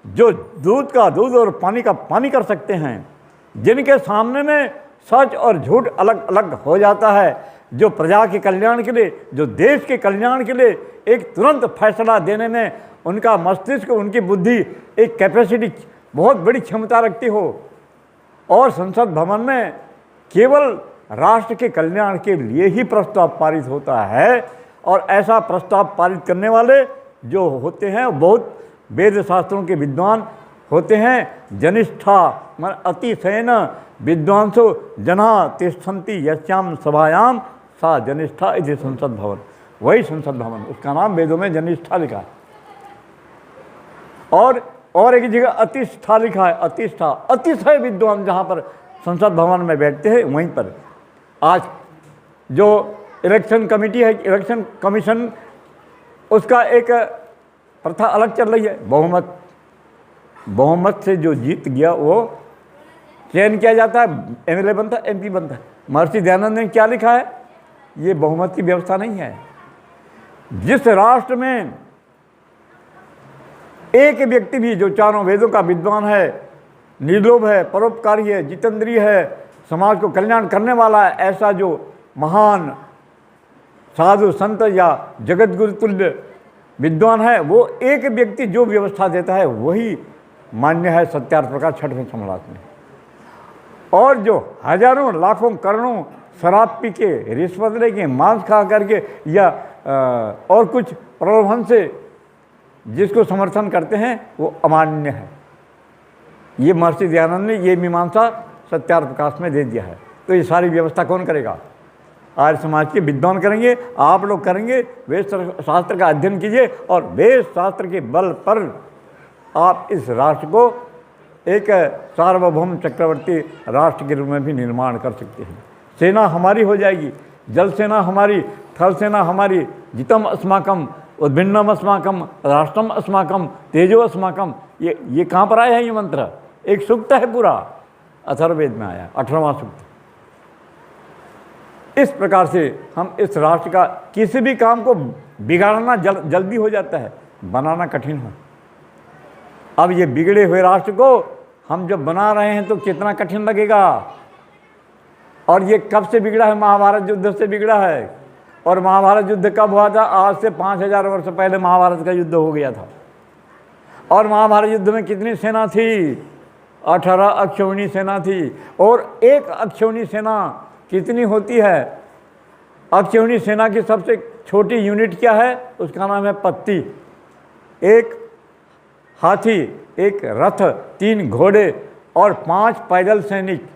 जो दूध का दूध और पानी का पानी कर सकते हैं, जिनके सामने में सच और झूठ अलग अलग हो जाता है, जो प्रजा के कल्याण के लिए, जो देश के कल्याण के लिए एक तुरंत फैसला देने में उनका मस्तिष्क, उनकी बुद्धि, एक कैपेसिटी, बहुत बड़ी क्षमता रखती हो, और संसद भवन में केवल राष्ट्र के कल्याण के लिए ही प्रस्ताव पारित होता है। और ऐसा प्रस्ताव पारित करने वाले जो होते हैं बहुत वेद शास्त्रों के विद्वान होते हैं। जनिष्ठा मन अतिशयेन विद्वांसो जना तिष्ठन्ति यस्याम सभायाम सा जनिष्ठा इति संसद भवन। वही संसद भवन, उसका नाम वेदों में जनिष्ठा लिखा है। और एक जगह अतिष्ठा लिखा है, अतिष्ठा, अतिशय विद्वान जहाँ पर संसद भवन में बैठते हैं, वहीं पर आज जो इलेक्शन कमेटी है, इलेक्शन कमीशन, उसका एक प्रथा अलग चल रही है। बहुमत से जो जीत गया वो चयन किया जाता है, एमएलए बनता है, एमपी बनता है। महर्षि दयानंद ने क्या लिखा है, ये बहुमत की व्यवस्था नहीं है। जिस राष्ट्र में एक व्यक्ति भी जो चारों वेदों का विद्वान है, निर्लोभ है, परोपकारी है, जितेंद्रिय है, समाज को कल्याण करने वाला है, ऐसा जो महान साधु संत या जगत गुरु तुल्य विद्वान है, वो एक व्यक्ति जो व्यवस्था देता है वही मान्य है सत्यार्थ प्रकाश छठवें सम्राट में। और जो हजारों लाखों करोड़ों शराब पी के, रिश्वत लेके, मांस खा करके या और कुछ प्रलोभन से जिसको समर्थन करते हैं वो अमान्य है। ये महर्षि दयानंद ने ये मीमांसा सत्यार्थ प्रकाश में दे दिया है। तो ये सारी व्यवस्था कौन करेगा? आर्य समाज के विद्वान करेंगे, आप लोग करेंगे। वेद शास्त्र का अध्ययन कीजिए और वेद शास्त्र के बल पर आप इस राष्ट्र को एक सार्वभौम चक्रवर्ती राष्ट्र के रूप में भी निर्माण कर सकते हैं। सेना हमारी हो जाएगी, जल सेना हमारी, थल सेना हमारी। जितम अस्माकम उद्भिन्नम अस्माकम राष्ट्रम अस्माकम तेजो अस्माकम। ये कहाँ पर आया है? ये मंत्र एक सूक्त है, पूरा अथर्ववेद में आया, 18वां सूक्त। इस प्रकार से हम इस राष्ट्र का किसी भी काम को बिगाड़ना जल्दी हो जाता है, बनाना कठिन हो। अब ये बिगड़े हुए राष्ट्र को हम जब बना रहे हैं तो कितना कठिन लगेगा। और ये कब से बिगड़ा है? महाभारत युद्ध से बिगड़ा है। और महाभारत युद्ध कब हुआ था? आज से 5000 वर्ष पहले महाभारत का युद्ध हो गया था। और महाभारत युद्ध में कितनी सेना थी? 18 अक्षौहिणी सेना थी। और एक अक्षौहिणी सेना कितनी होती है? अक्षौहिणी सेना की सबसे छोटी यूनिट क्या है? उसका नाम है पत्ती। एक हाथी, एक रथ, 3 घोड़े और 5 पैदल सैनिक,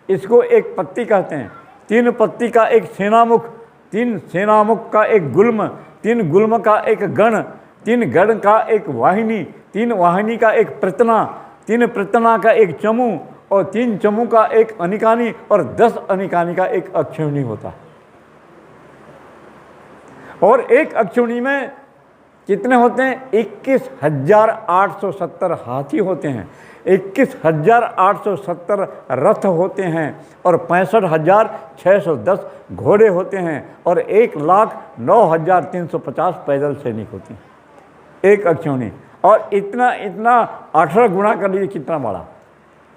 इसको एक पत्ती कहते हैं। 3 पत्ती का एक सेनामुख, 3 सेनामुख का एक गुल्म, 3 गुल्म का एक गण, 3 गण का एक वाहिनी, 3 वाहिनी का एक प्रतना, 3 प्रतना का एक चमू और 3 चमू का एक अनिकानी और 10 अनिकानी का एक अक्षौहिणी होता है। और एक अक्षौहिणी में कितने होते हैं? 21,870 हाथी होते हैं, 21,870 रथ होते हैं और 65,610 घोड़े होते हैं और 1,09,350 पैदल सैनिक होते हैं एक अक्षौहिणी। और इतना 18 गुणा कर लीजिए कितना बड़ा।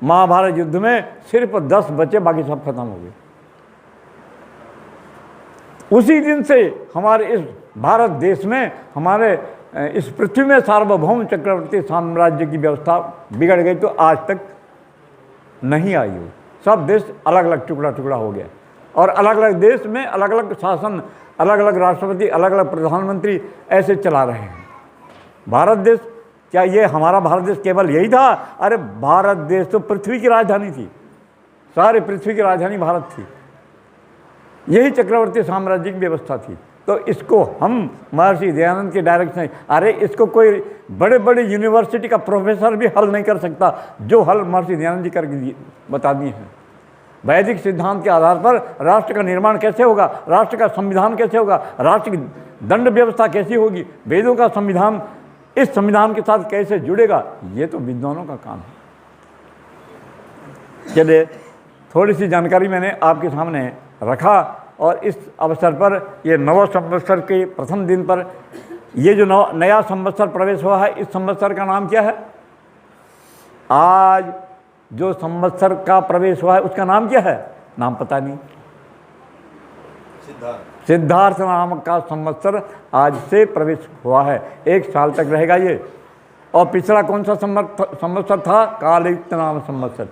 महाभारत युद्ध में सिर्फ 10 बचे, बाकी सब खत्म हो गए। उसी दिन से हमारे इस भारत देश में, हमारे इस पृथ्वी में सार्वभौम चक्रवर्ती साम्राज्य की व्यवस्था बिगड़ गई, तो आज तक नहीं आई हो। सब देश अलग अलग टुकड़ा टुकड़ा हो गया और अलग अलग देश में अलग अलग शासन, अलग अलग राष्ट्रपति, अलग अलग प्रधानमंत्री ऐसे चला रहे हैं। भारत देश, क्या ये हमारा भारत देश केवल यही था? अरे भारत देश तो पृथ्वी की राजधानी थी, सारे पृथ्वी की राजधानी भारत थी। यही चक्रवर्ती साम्राज्य की व्यवस्था थी। तो इसको हम महर्षि दयानंद के डायरेक्शन, अरे इसको कोई बड़े बड़े यूनिवर्सिटी का प्रोफेसर भी हल नहीं कर सकता, जो हल महर्षि दयानंद जी करके बता दिए हैं। वैदिक सिद्धांत के आधार पर राष्ट्र का निर्माण कैसे होगा, राष्ट्र का संविधान कैसे होगा, राष्ट्र की दंड व्यवस्था कैसी होगी, वेदों का संविधान इस संविधान के साथ कैसे जुड़ेगा, ये तो विद्वानों का काम है। चलिए, थोड़ी सी जानकारी मैंने आपके सामने रखा और इस अवसर पर, ये नव संवत्सर के प्रथम दिन पर, ये जो नया संवत्सर प्रवेश हुआ है, इस संवत्सर का नाम क्या है? आज जो संवत्सर का प्रवेश हुआ है उसका नाम क्या है? नाम पता नहीं। सिद्धार्थ नाम का संवत्सर आज से प्रवेश हुआ है। 1 साल तक रहेगा ये। और पिछला कौन सा संवत्सर था? कालयुक्त नाम संवत्सर।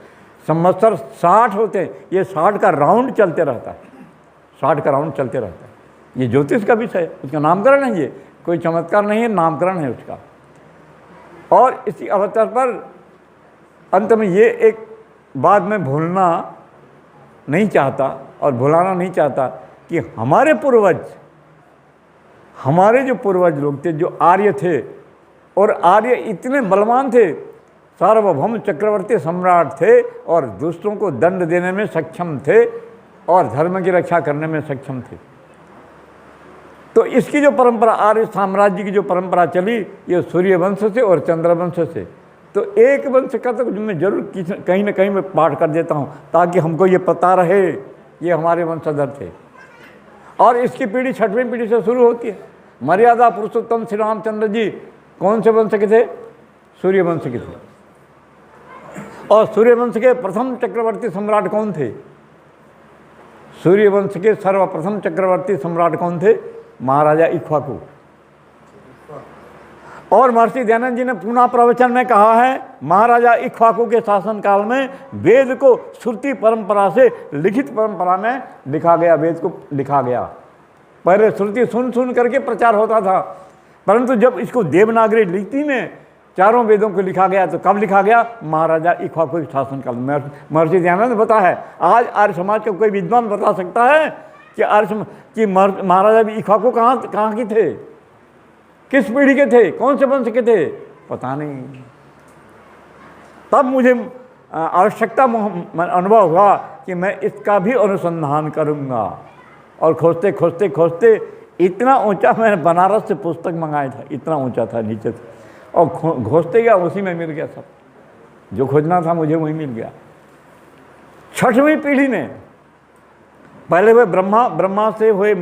संवत्सर 60 होते हैं, ये 60 का राउंड चलते रहता है, 60 का राउंड चलते रहता है। ये ज्योतिष का विषय है, उसका नामकरण है, ये कोई चमत्कार नहीं है, नामकरण है उसका। और इसी अवसर पर अंत में ये एक बात मैं भूलना नहीं चाहता और भुलाना नहीं चाहता कि हमारे पूर्वज, हमारे जो पूर्वज लोग थे, जो आर्य थे, और आर्य इतने बलवान थे, सार्वभौम चक्रवर्ती सम्राट थे और दूसरों को दंड देने में सक्षम थे और धर्म की रक्षा करने में सक्षम थे। तो इसकी जो परंपरा, आर्य साम्राज्य की जो परंपरा चली, ये सूर्य वंश से और चंद्र वंश से। तो एक वंश का तो मैं जरूर कहीं ना कहीं मैं पाठ कर देता हूँ, ताकि हमको ये पता रहे ये हमारे वंशधर थे। और इसकी पीढ़ी 6वीं पीढ़ी से शुरू होती है। मर्यादा पुरुषोत्तम श्री रामचंद्र जी कौन से वंश के थे? सूर्य वंश के थे। और सूर्य वंश के प्रथम चक्रवर्ती सम्राट कौन थे? सूर्य वंश के सर्वप्रथम चक्रवर्ती सम्राट कौन थे? महाराजा इक्ष्वाकु। और महर्षि दयानंद जी ने पुनः प्रवचन में कहा है, महाराजा इक्ष्वाकु के शासनकाल में वेद को श्रुति परंपरा से लिखित परंपरा में लिखा गया, वेद को लिखा गया। पहले श्रुति सुन सुन करके प्रचार होता था, परंतु जब इसको देवनागरी लिपि में चारों वेदों को लिखा गया, तो कब लिखा गया? महाराजा इक्ष्वाकु के शासनकाल में। महर्षि दयानंद बता है, आज आर्य समाज का कोई विद्वान बता सकता है कि कि महाराजा इक्ष्वाकु कहाँ के थे, किस पीढ़ी के थे, कौन से वंश के थे, पता नहीं। तब मुझे आवश्यकता अनुभव हुआ कि मैं इसका भी अनुसंधान करूँगा। और खोजते खोजते खोजते इतना ऊंचा, मैंने बनारस से पुस्तक मंगाया था, इतना ऊंचा था नीचे से, और खोजते गया, उसी में मिल गया सब जो खोजना था, मुझे वही मिल गया। 6वीं पीढ़ी में पहले हुए ब्रह्मा से हुए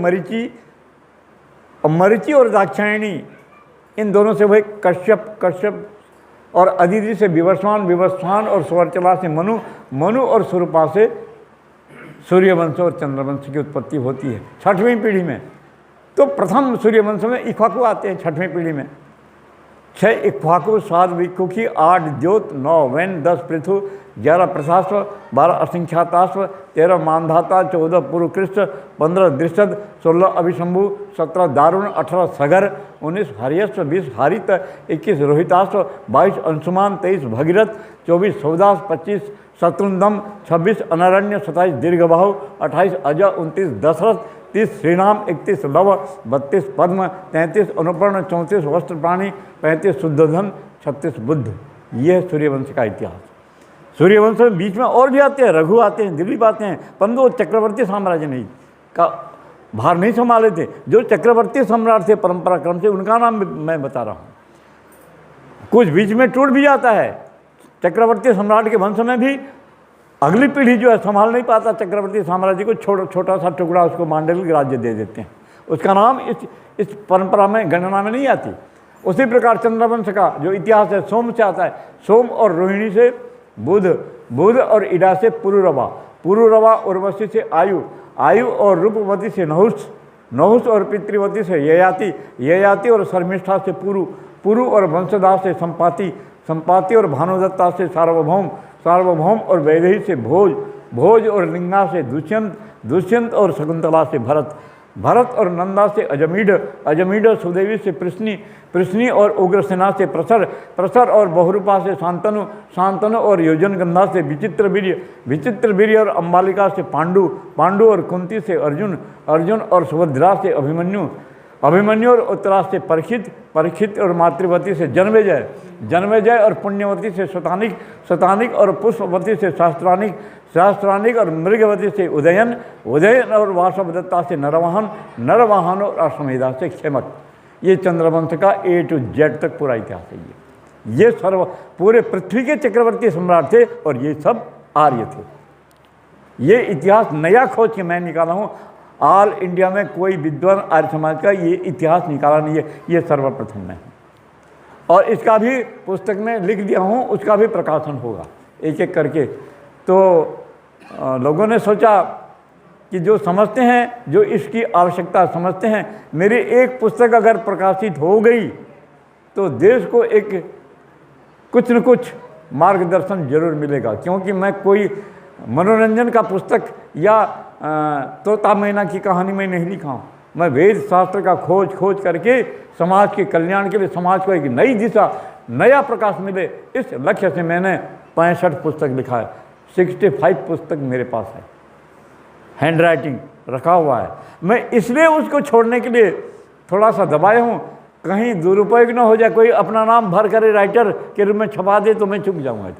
मरीचि और दाक्षायणी, इन दोनों से हुए कश्यप और अदिति से विवस्वान और स्वर्चला से मनु और सुरूपा से सूर्यवंश और चंद्रवंश की उत्पत्ति होती है 6वीं पीढ़ी में। तो प्रथम सूर्यवंश में इक्ष्वाकु आते हैं 6वीं पीढ़ी में। 6 इक्ष्वाकु, 7 विकुखी, 8 द्योत, 9 वैन, 10 पृथु, 11 प्रशास्व, 12 असंख्याताश्व, 13 मानधाता, 14 पुरुकृष्ट, 15 दृषद, 16 अभिशंभु, 17 दारुण, 18 सगर, 19 हरियश्व, 20 हारित, 21 रोहिताश्व, 22 अंशुमान, 23 भगीरथ, 24 सौदास, 25 शत्रुंदम, 26 अनरण्य, 27 दीर्घबाहु, 28 अज, 29 दशरथ, 30 श्रीराम, 31 लव, 32 पद्म, 33 अनुपर्ण, 34 वस्त्र प्राणी, 35 शुद्धोधन, 36 बुद्ध। ये है सूर्यवंश का इतिहास। सूर्यवंश में बीच में और भी आते हैं, रघु आते हैं, दिलीप आते हैं, परंतु वो चक्रवर्ती साम्राज्य नहीं का भार नहीं संभाले थे। जो चक्रवर्ती सम्राट थे परंपरा क्रम से, उनका नाम मैं बता रहा हूँ। कुछ बीच में टूट भी जाता है। चक्रवर्ती सम्राट के वंश में भी अगली पीढ़ी जो है संभाल नहीं पाता चक्रवर्ती साम्राज्य को, छोटा सा टुकड़ा उसको मांडलिक राज्य दे देते हैं, उसका नाम इस परंपरा में गणना में नहीं आती। उसी प्रकार चंद्रवंश का जो इतिहास है सोम से आता है। सोम और रोहिणी से बुध और इडा से पुरुरवा उर्वशी से आयु और रूपवती से नहुस और पितृवती से ययाति और शर्मिष्ठा से पुरु और वंशदास से संपाति और भानुदत्ता से सार्वभौम और वैदेही से भोज और लिंगा से दुष्यंत और शकुंतला से भरत और नंदा से अजमीड और सुदेवी से पृश्नी और उग्रसेना से प्रसर और बहुरूपा से शांतनु और योजनगंधा से विचित्र वीर्य और अंबालिका से पांडु और कुंती से अर्जुन और सुभद्रा से अभिमन्यु और उत्तरा से परीक्षित और मातृवती से जन्मेजय और पुण्यवती से शतानिक और पुष्पवती से शास्त्रानिक और मृगवती से उदयन और वासवदत्ता से नरवाहन और अश्वमेधा से क्षेमक। ये चंद्रवंश का A to Z तक पूरा इतिहास है। ये पूरे पृथ्वी के चक्रवर्ती सम्राट थे और ये सब आर्य थे। ये इतिहास नया खोज के मैं निकाला हूँ। ऑल इंडिया में कोई विद्वान आर्य समाज का ये इतिहास निकाला नहीं है, ये सर्वप्रथम में है। और इसका भी पुस्तक में लिख दिया हूँ, उसका भी प्रकाशन होगा एक एक करके। तो लोगों ने सोचा कि जो समझते हैं, जो इसकी आवश्यकता समझते हैं, मेरी एक पुस्तक अगर प्रकाशित हो गई तो देश को एक कुछ न कुछ मार्गदर्शन जरूर मिलेगा। क्योंकि मैं कोई मनोरंजन का पुस्तक या तोता मैना की कहानी में नहीं लिखा हूँ। मैं वेद शास्त्र का खोज करके समाज के कल्याण के लिए, समाज को एक नई दिशा, नया प्रकाश मिले, इस लक्ष्य से मैंने 65 पुस्तक लिखा है। 65 पुस्तक मेरे पास है, हैंड राइटिंग रखा हुआ है। मैं इसलिए उसको छोड़ने के लिए थोड़ा सा दबाया हूँ, कहीं दुरुपयोग न हो जाए, कोई अपना नाम भर करे राइटर के रूप में छपा दे तो मैं चुप जाऊँगा।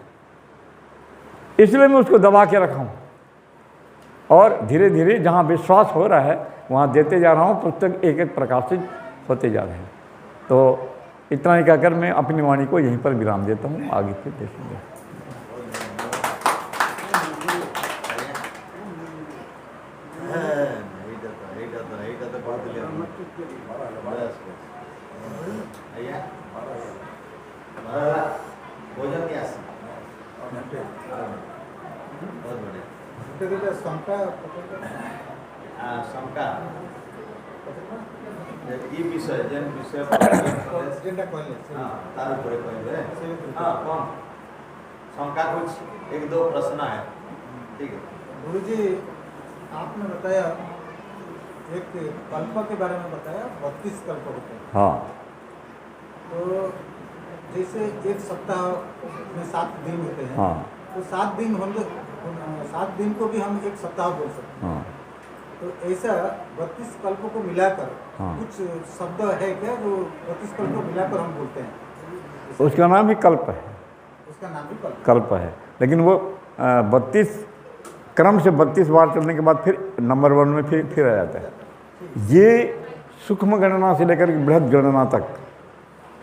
इसलिए मैं उसको दबा के रखा हूँ और धीरे धीरे जहाँ विश्वास हो रहा है वहाँ देते जा रहा हूँ। पुस्तक एक एक प्रकाशित होते जा रहे हैं। तो इतना ही कहकर मैं अपनी वाणी को यहीं पर विराम देता हूँ। आगे फिर देखेंगे। एक दो प्रश्न है, ठीक है। गुरुजी, आपने बताया एक कल्प के बारे में बताया, 32 कल्प होते हैं। हाँ। तो जैसे एक सप्ताह में 7 दिन होते हैं। हाँ। तो 7 दिन होंगे, 7 दिन को भी हम एक सप्ताह बोल सकते हैं। हाँ। तो ऐसा 32 कल्पों को मिलाकर हाँ। कुछ शब्द है क्या जो 32 कल्प को मिलाकर हम बोलते हैं? उसका नाम ही कल्प है, उसका नाम भी कल्प। कल्प है। लेकिन वो 32 क्रम से 32 बार चलने के बाद फिर नंबर 1 में फिर आ जाता है। ये सूक्ष्म गणना से लेकर के बृहद गणना तक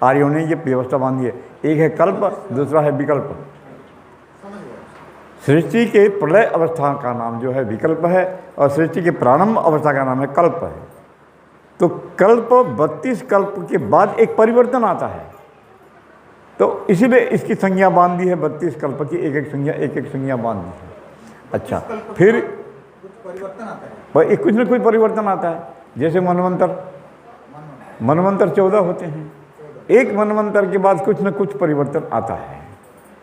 आर्यों ने ये व्यवस्था बांधी है। एक है कल्प, दूसरा है विकल्प। समझ गया। सृष्टि के प्रलय अवस्था का नाम जो है विकल्प है और सृष्टि के प्रारंभ अवस्था का नाम है कल्प है। तो कल्प 32 कल्प के बाद एक परिवर्तन आता है, तो इसीलिए इसकी संज्ञा बांध दी है 32 कल्प की, एक एक संज्ञा बांध दी है। अच्छा, फिर कुछ परिवर्तन आता है। कुछ न कुछ परिवर्तन आता है। जैसे मनवंतर 14 होते हैं, एक मनवंतर के बाद कुछ न कुछ परिवर्तन आता है,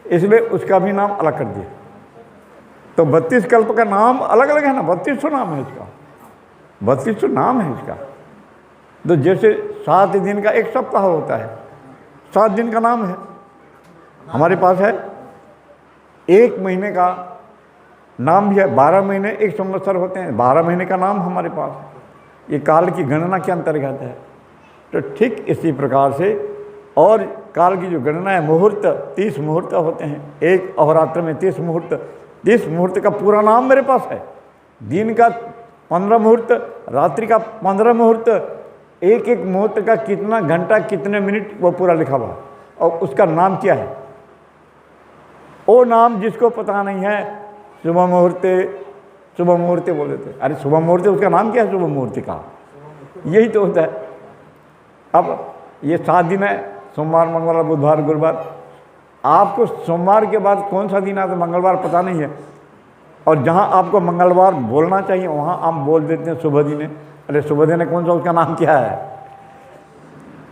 इसलिए उसका भी नाम अलग कर दिया। तो 32 कल्प का नाम अलग अलग है ना, 3200 नाम है इसका, 3200 नाम है इसका। तो जैसे 7 दिन का एक सप्ताह होता है, 7 दिन का नाम है। हमारे पास है 1 महीने का नाम भी है, 12 महीने एक संवत्सर होते हैं, 12 महीने का नाम हमारे पास है। ये काल की गणना के अंतर्गत है। तो ठीक इसी प्रकार से और काल की जो गणना है, मुहूर्त 30 मुहूर्त होते हैं, एक अहोरात्र में 30 मुहूर्त। 30 मुहूर्त का पूरा नाम मेरे पास है। दिन का 15 मुहूर्त, रात्रि का 15 मुहूर्त, एक एक मुहूर्त का कितना घंटा कितने मिनट वो पूरा लिखा हुआ, और उसका नाम क्या है। वो नाम जिसको पता नहीं है, शुभ मुहूर्त बोल देते। अरे शुभ मुहूर्त उसका नाम क्या है, शुभ मुहूर्त का, यही तो होता है। अब ये 7 दिन है, सोमवार मंगलवार बुधवार गुरुवार। आपको सोमवार के बाद कौन सा दिन आता है, मंगलवार पता नहीं है, और जहाँ आपको मंगलवार बोलना चाहिए वहाँ आप बोल देते हैं शुभ दिन है। अरे शुभ दिन है कौन सा, उसका नाम क्या है।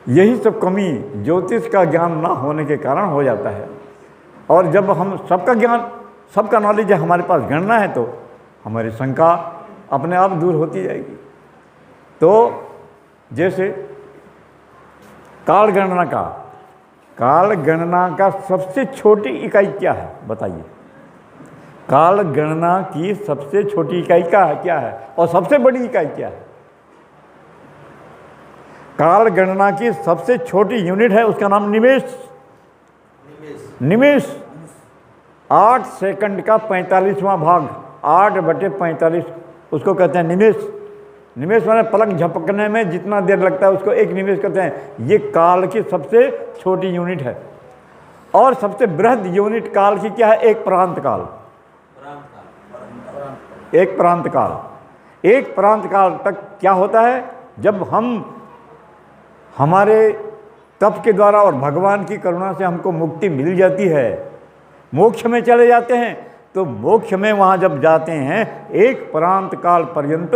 यही सब कमी ज्योतिष का ज्ञान ना होने के कारण हो जाता है। और जब हम सबका ज्ञान, सबका नॉलेज है हमारे पास, गणना है, तो हमारी शंका अपने आप दूर होती जाएगी। तो जैसे काल गणना का सबसे छोटी इकाई क्या है बताइए। काल गणना की सबसे छोटी इकाई क्या है और सबसे बड़ी इकाई क्या है। काल गणना की सबसे छोटी यूनिट है, उसका नाम निमेष। 8 सेकंड का 45वां भाग, 8/45, उसको कहते हैं निमेष। निमेष माने पलक झपकने में जितना देर लगता है उसको एक निमेष कहते हैं। ये काल की सबसे छोटी यूनिट है। और सबसे बृहद यूनिट काल की क्या है, एक प्रांत काल। एक प्रांत काल तक क्या होता है, जब हम हमारे तप के द्वारा और भगवान की करुणा से हमको मुक्ति मिल जाती है, मोक्ष में चले जाते हैं, तो मोक्ष में वहाँ जब जाते हैं, एक प्रांत काल पर्यंत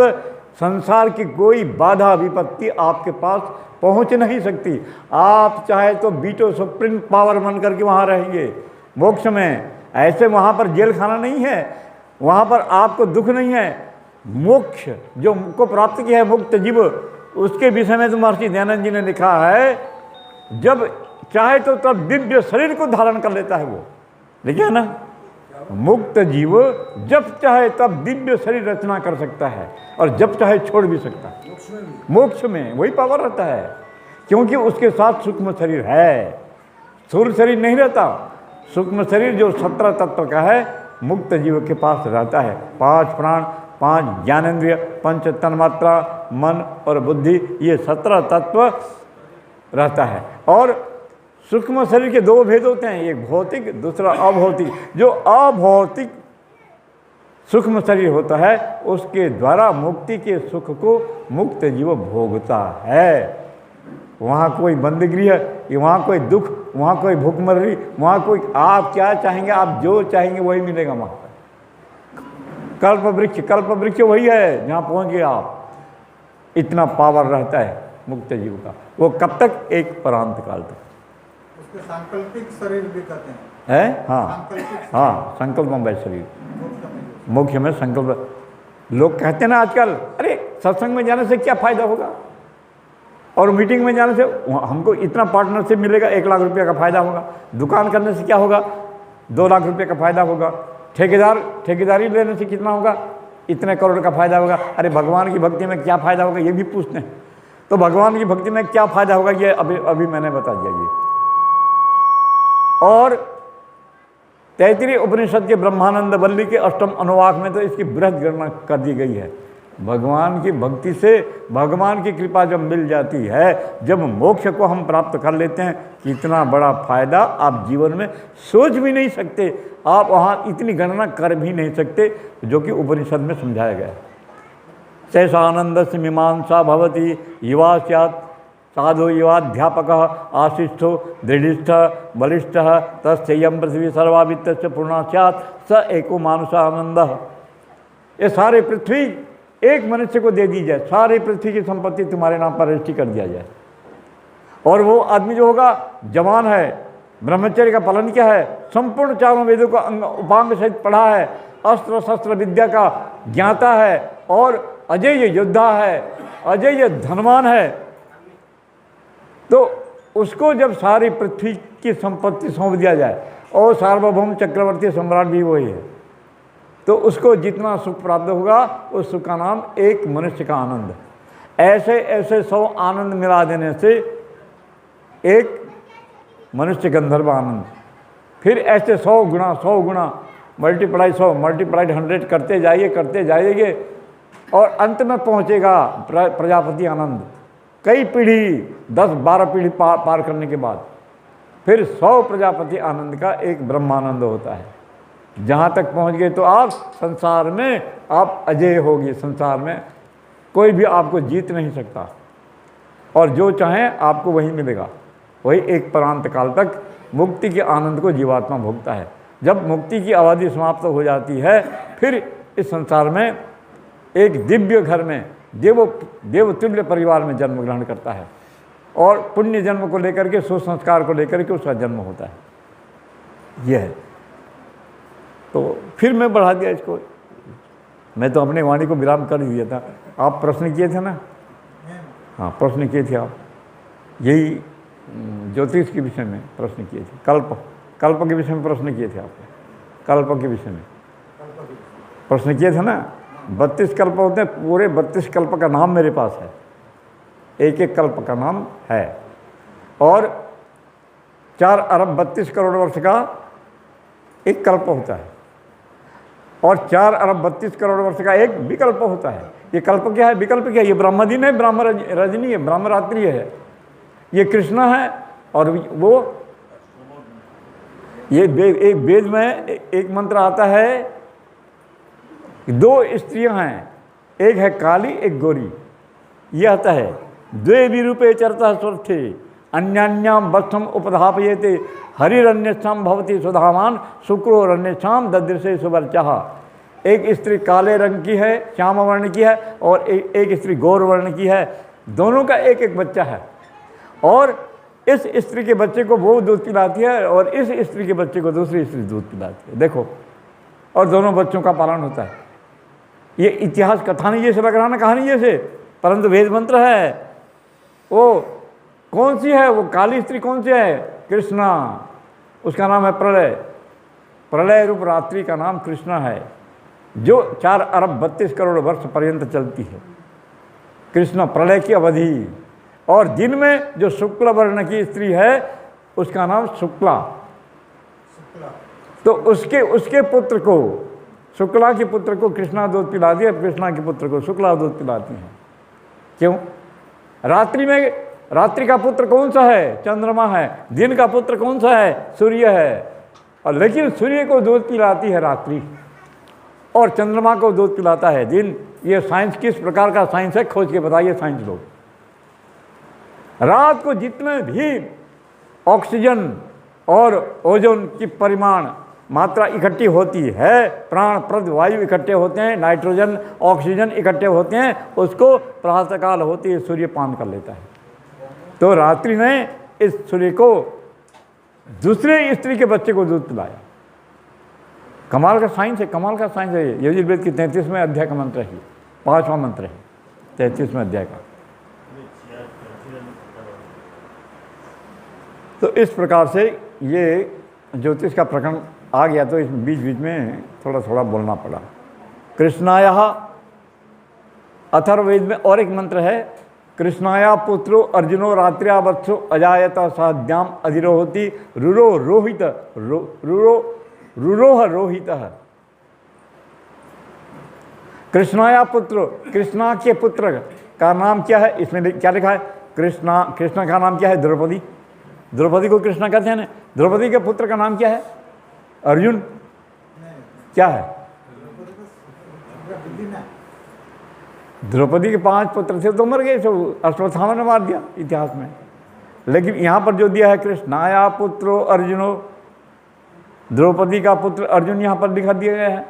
संसार की कोई बाधा विपत्ति आपके पास पहुँच नहीं सकती। आप चाहे तो बीटो सुप्रीम पावर बन करके वहाँ रहेंगे मोक्ष में। ऐसे वहाँ पर जेल खाना नहीं है, वहाँ पर आपको दुख नहीं है। मोक्ष जो को प्राप्त किया है मुक्त जीव, उसके विषय में तो महर्षि दयानंद जी ने लिखा है, जब चाहे तो तब दिव्य शरीर को धारण कर लेता है वो। देखिए ना, मुक्त जीव जब चाहे तब दिव्य शरीर रचना कर सकता है और जब चाहे छोड़ भी सकता है। मोक्ष में वही पावर रहता है, क्योंकि उसके साथ सूक्ष्म शरीर है, स्थूल शरीर नहीं रहता। सूक्ष्म शरीर जो 17 तत्व का है, मुक्त जीव के पास रहता है। 5 प्राण, 5 ज्ञानेंद्रिय, 5 तन्मात्रा, मन और बुद्धि, ये 17 तत्व रहता है। और सूक्ष्म शरीर के 2 भेद होते हैं, एक भौतिक, दूसरा अभौतिक। जो अभौतिक सूक्ष्म शरीर होता है, उसके द्वारा मुक्ति के सुख को मुक्त जीव भोगता है। वहाँ कोई बंदगृह, वहाँ कोई दुख, वहाँ कोई भूखमरी, वहाँ कोई, आप क्या चाहेंगे, आप जो चाहेंगे वही मिलेगा वहाँ पर। कल्प वृक्ष वही है जहाँ पहुँच गए आप। इतना पावर रहता है मुक्त जीव का। वो कब तक, एक प्रांत काल तक। उसके सांकल्पिक शरीर भी कहते हैं। हाँ, संकल्पमय शरीर, मोक्ष में संकल्प। लोग कहते हैं ना आजकल, अरे सत्संग में जाने से क्या फायदा होगा, और मीटिंग में जाने से हमको इतना पार्टनरशिप मिलेगा, 1 लाख रुपये का फायदा होगा। दुकान करने से क्या होगा, 2 लाख रुपये का फायदा होगा। ठेकेदारी लेने से कितना होगा, इतने करोड़ का फायदा होगा। अरे भगवान की भक्ति में क्या फायदा होगा ये भी पूछते हैं। तो भगवान की भक्ति में क्या फायदा होगा ये अभी मैंने बता दिया ये। और तैत्तिरीय उपनिषद के ब्रह्मानंद वल्ली के अष्टम अनुवाक में तो इसकी बृहद गणना कर दी गई है। भगवान की भक्ति से भगवान की कृपा जब मिल जाती है, जब मोक्ष को हम प्राप्त कर लेते हैं, कितना बड़ा फायदा आप जीवन में सोच भी नहीं सकते। आप वहाँ इतनी गणना कर भी नहीं सकते जो कि उपनिषद में समझाया गया है। शेषानंद से मीमांसा भवती युवा स्यात् साधु युवाध्यापक आशिष्ठो दृढ़िष्ठ बलिष्ठ तस्ययं पृथ्वी सर्वावित्त पूर्णा स्यात् स एको मानुषानंद। ये सारे पृथ्वी एक मनुष्य को दे दी जाए, सारी पृथ्वी की संपत्ति तुम्हारे नाम पर रजिस्ट्री कर दिया जाए, और वो आदमी जो होगा जवान है, ब्रह्मचर्य का पालन किया है, संपूर्ण चारों वेदों को उपांग सहित पढ़ा है, अस्त्र शस्त्र विद्या का ज्ञाता है, और अजेय योद्धा है, अजेय धनवान है, तो उसको जब सारी पृथ्वी की संपत्ति सौंप दिया जाए, और सार्वभौम चक्रवर्ती सम्राट भी वही है, तो उसको जितना सुख प्राप्त होगा उस सुख का नाम एक मनुष्य का आनंद। ऐसे ऐसे 100 आनंद मिला देने से एक मनुष्य गंधर्व आनंद, फिर ऐसे 100 गुना मल्टीप्लाई 100 मल्टीप्लाइड 100 करते जाइए और अंत में पहुंचेगा प्रजापति आनंद। कई पीढ़ी 10-12 पीढ़ी पार करने के बाद फिर 100 प्रजापति आनंद का एक ब्रह्मानंद होता है। जहाँ तक पहुँच गए तो आप संसार में आप अजय होगी, संसार में कोई भी आपको जीत नहीं सकता, और जो चाहें आपको वही मिलेगा। वही एक परांत काल तक मुक्ति के आनंद को जीवात्मा भोगता है। जब मुक्ति की अवधि समाप्त हो जाती है, फिर इस संसार में एक दिव्य घर में देवतुल्य परिवार में जन्म ग्रहण करता है, और पुण्य जन्म को लेकर के, सुसंस्कार को लेकर के उसका जन्म होता है। यह है। तो फिर मैं बढ़ा दिया इसको, मैं तो अपने वाणी को विराम कर दिया था। आप प्रश्न किए थे ना? हाँ, प्रश्न किए थे आप, यही ज्योतिष के विषय में प्रश्न किए थे, कल्प के विषय में प्रश्न किए थे आपने, कल्प के विषय में प्रश्न किए थे ना। 32 कल्प होते हैं, पूरे 32 कल्प का नाम मेरे पास है, एक एक कल्प का नाम है, और 4 अरब 32 करोड़ वर्ष का एक कल्प होता है, और 4 अरब 32 करोड़ वर्ष का एक विकल्प होता है। ये कल्प क्या है, विकल्प क्या है? ये ब्रह्म दिन है, ब्रह्म रजनी है, ब्रह्म रात्रि है, ये कृष्णा है, और वो ये एक वेद में एक मंत्र आता है, 2 स्त्रियां हैं, एक है काली एक गोरी, ये आता है, द्वे विरूपे चरता स्वर्थे अन्यान्याम वत्सम उपधापयेते हरिरन्यश्याम भवती सुधामान शुक्रोरन्यश्याम ददृशे सुवर्चः। एक स्त्री काले रंग की है, श्याम वर्ण की है, और एक स्त्री गौर वर्ण की है, दोनों का एक एक बच्चा है, और इस स्त्री के बच्चे को वो दूध पिलाती है, और इस स्त्री के बच्चे को दूसरी स्त्री दूध पिलाती है। देखो, और दोनों बच्चों का पालन होता है। ये इतिहास कथा नहीं जैसे लग रहा ना, कहानी जैसे, परंतु वेद मंत्र है। वो कौन सी है? वो काली स्त्री कौन सी है? कृष्णा, उसका नाम है प्रलय। प्रलय रूप रात्रि का नाम कृष्णा है, जो 4 अरब 32 करोड़ वर्ष पर्यंत चलती है, कृष्ण प्रलय की अवधि। और दिन में जो शुक्ल वर्ण की स्त्री है उसका नाम शुक्ला। तो उसके पुत्र को, शुक्ला के पुत्र को कृष्णा दूध पिलाती है, कृष्णा के पुत्र को शुक्ला दूध पिलाती हैं। क्यों? रात्रि में, रात्रि का पुत्र कौन सा है? चंद्रमा है। दिन का पुत्र कौन सा है? सूर्य है। और लेकिन सूर्य को दूध पिलाती है रात्रि, और चंद्रमा को दूध पिलाता है दिन। ये साइंस किस प्रकार का साइंस है, खोज के बताइए साइंस लोग। रात को जितने भी ऑक्सीजन और ओजोन की परिमाण मात्रा इकट्ठी होती है, प्राणप्रद वायु इकट्ठे होते हैं, नाइट्रोजन ऑक्सीजन इकट्ठे होते हैं, उसको प्रातःकाल होते ही सूर्य पान कर लेता है। तो रात्रि में इस सूर्य को दूसरे स्त्री के बच्चे को दूध पिलाया। कमाल का साइंस है, कमाल का साइंस है। यजुर्वेद की 33वें अध्याय का मंत्र है, 5वां मंत्र है 33वें अध्याय का। तो इस प्रकार से ये ज्योतिष का प्रकरण आ गया, तो इस बीच बीच में थोड़ा थोड़ा बोलना पड़ा। कृष्णायः अथर्ववेद में और एक मंत्र है, कृष्णाया पुत्रो अर्जुनो रात्र्या वत्सो अजायता साध्याम अधिरोहति रुरो रोहित रुरोह रोहित। कृष्णाया पुत्र, कृष्णा के पुत्र का नाम क्या है? इसमें क्या लिखा है? कृष्णा का नाम क्या है? द्रौपदी। द्रौपदी को कृष्णा कहते हैं ना। द्रौपदी के पुत्र का नाम क्या है? अर्जुन। क्या है? द्रौपदी के 5 पुत्र थे तो मर गए, सब अश्वत्थामा ने मार दिया इतिहास में। लेकिन यहाँ पर जो दिया है कृष्णाया पुत्रो अर्जुनो, द्रौपदी का पुत्र अर्जुन यहाँ पर दिखा दिया गया है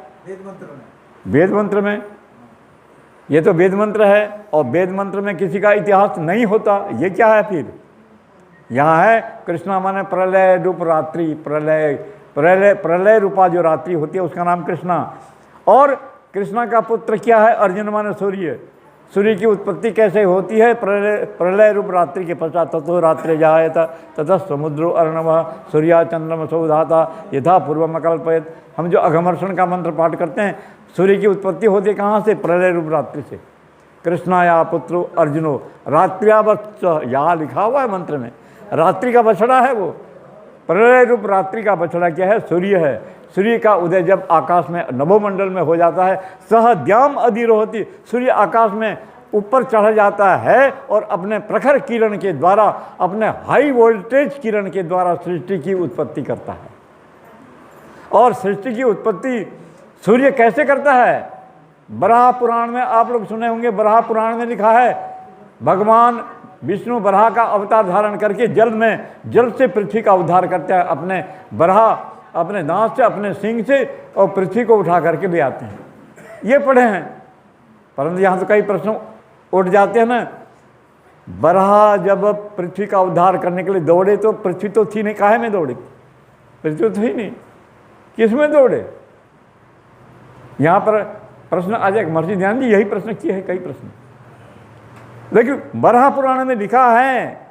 वेद मंत्र में। ये तो वेद मंत्र है, और वेद मंत्र में किसी का इतिहास नहीं होता। ये क्या है फिर? यहाँ है कृष्णा माने प्रलय रूप रात्रि, प्रलय रूपा जो रात्रि होती है उसका नाम कृष्णा। और कृष्णा का पुत्र क्या है? अर्जुन माने सूर्य। सूर्य की उत्पत्ति कैसे होती है? प्रलय रूप रात्रि के पश्चात ततो रात्रि जायत ततः समुद्रो अर्णव सूर्या चंद्रमा सौधाता यथा पूर्वम अकल्पयत। हम जो अघमर्षण का मंत्र पाठ करते हैं, सूर्य की उत्पत्ति होती है कहाँ से? प्रलय रूप रात्रि से। कृष्णाया पुत्रो अर्जुनो रात्र्यावत्स, यहाँ लिखा हुआ है मंत्र में, रात्रि का बछड़ा है वो। प्रलय रूप रात्रि का बछड़ा क्या है? सूर्य है। सूर्य का उदय जब आकाश में नभोमंडल में हो जाता है, सहद्याम अधिरोहति, सूर्य आकाश में ऊपर चढ़ जाता है और अपने प्रखर किरण के द्वारा, अपने हाई वोल्टेज किरण के द्वारा सृष्टि की उत्पत्ति करता है। और सृष्टि की उत्पत्ति सूर्य कैसे करता है? बराह पुराण में आप लोग सुने होंगे, बराह पुराण में लिखा है भगवान विष्णु बराह का अवतार धारण करके जल से पृथ्वी का उद्धार करते हैं। अपने बराह अपने दांत से, अपने सींग से, और पृथ्वी को उठा करके ले आते हैं। ये पढ़े हैं। परंतु यहाँ तो कई प्रश्न उठ जाते हैं ना। बराह जब पृथ्वी का उद्धार करने के लिए दौड़े तो पृथ्वी तो थी नहीं, काहे में दौड़े? पृथ्वी तो थी नहीं, किस में दौड़े? यहाँ पर प्रश्न आ जाए। महर्षि ध्यान जी यही प्रश्न किए हैं, कई प्रश्न। लेकिन बराह पुराण में लिखा है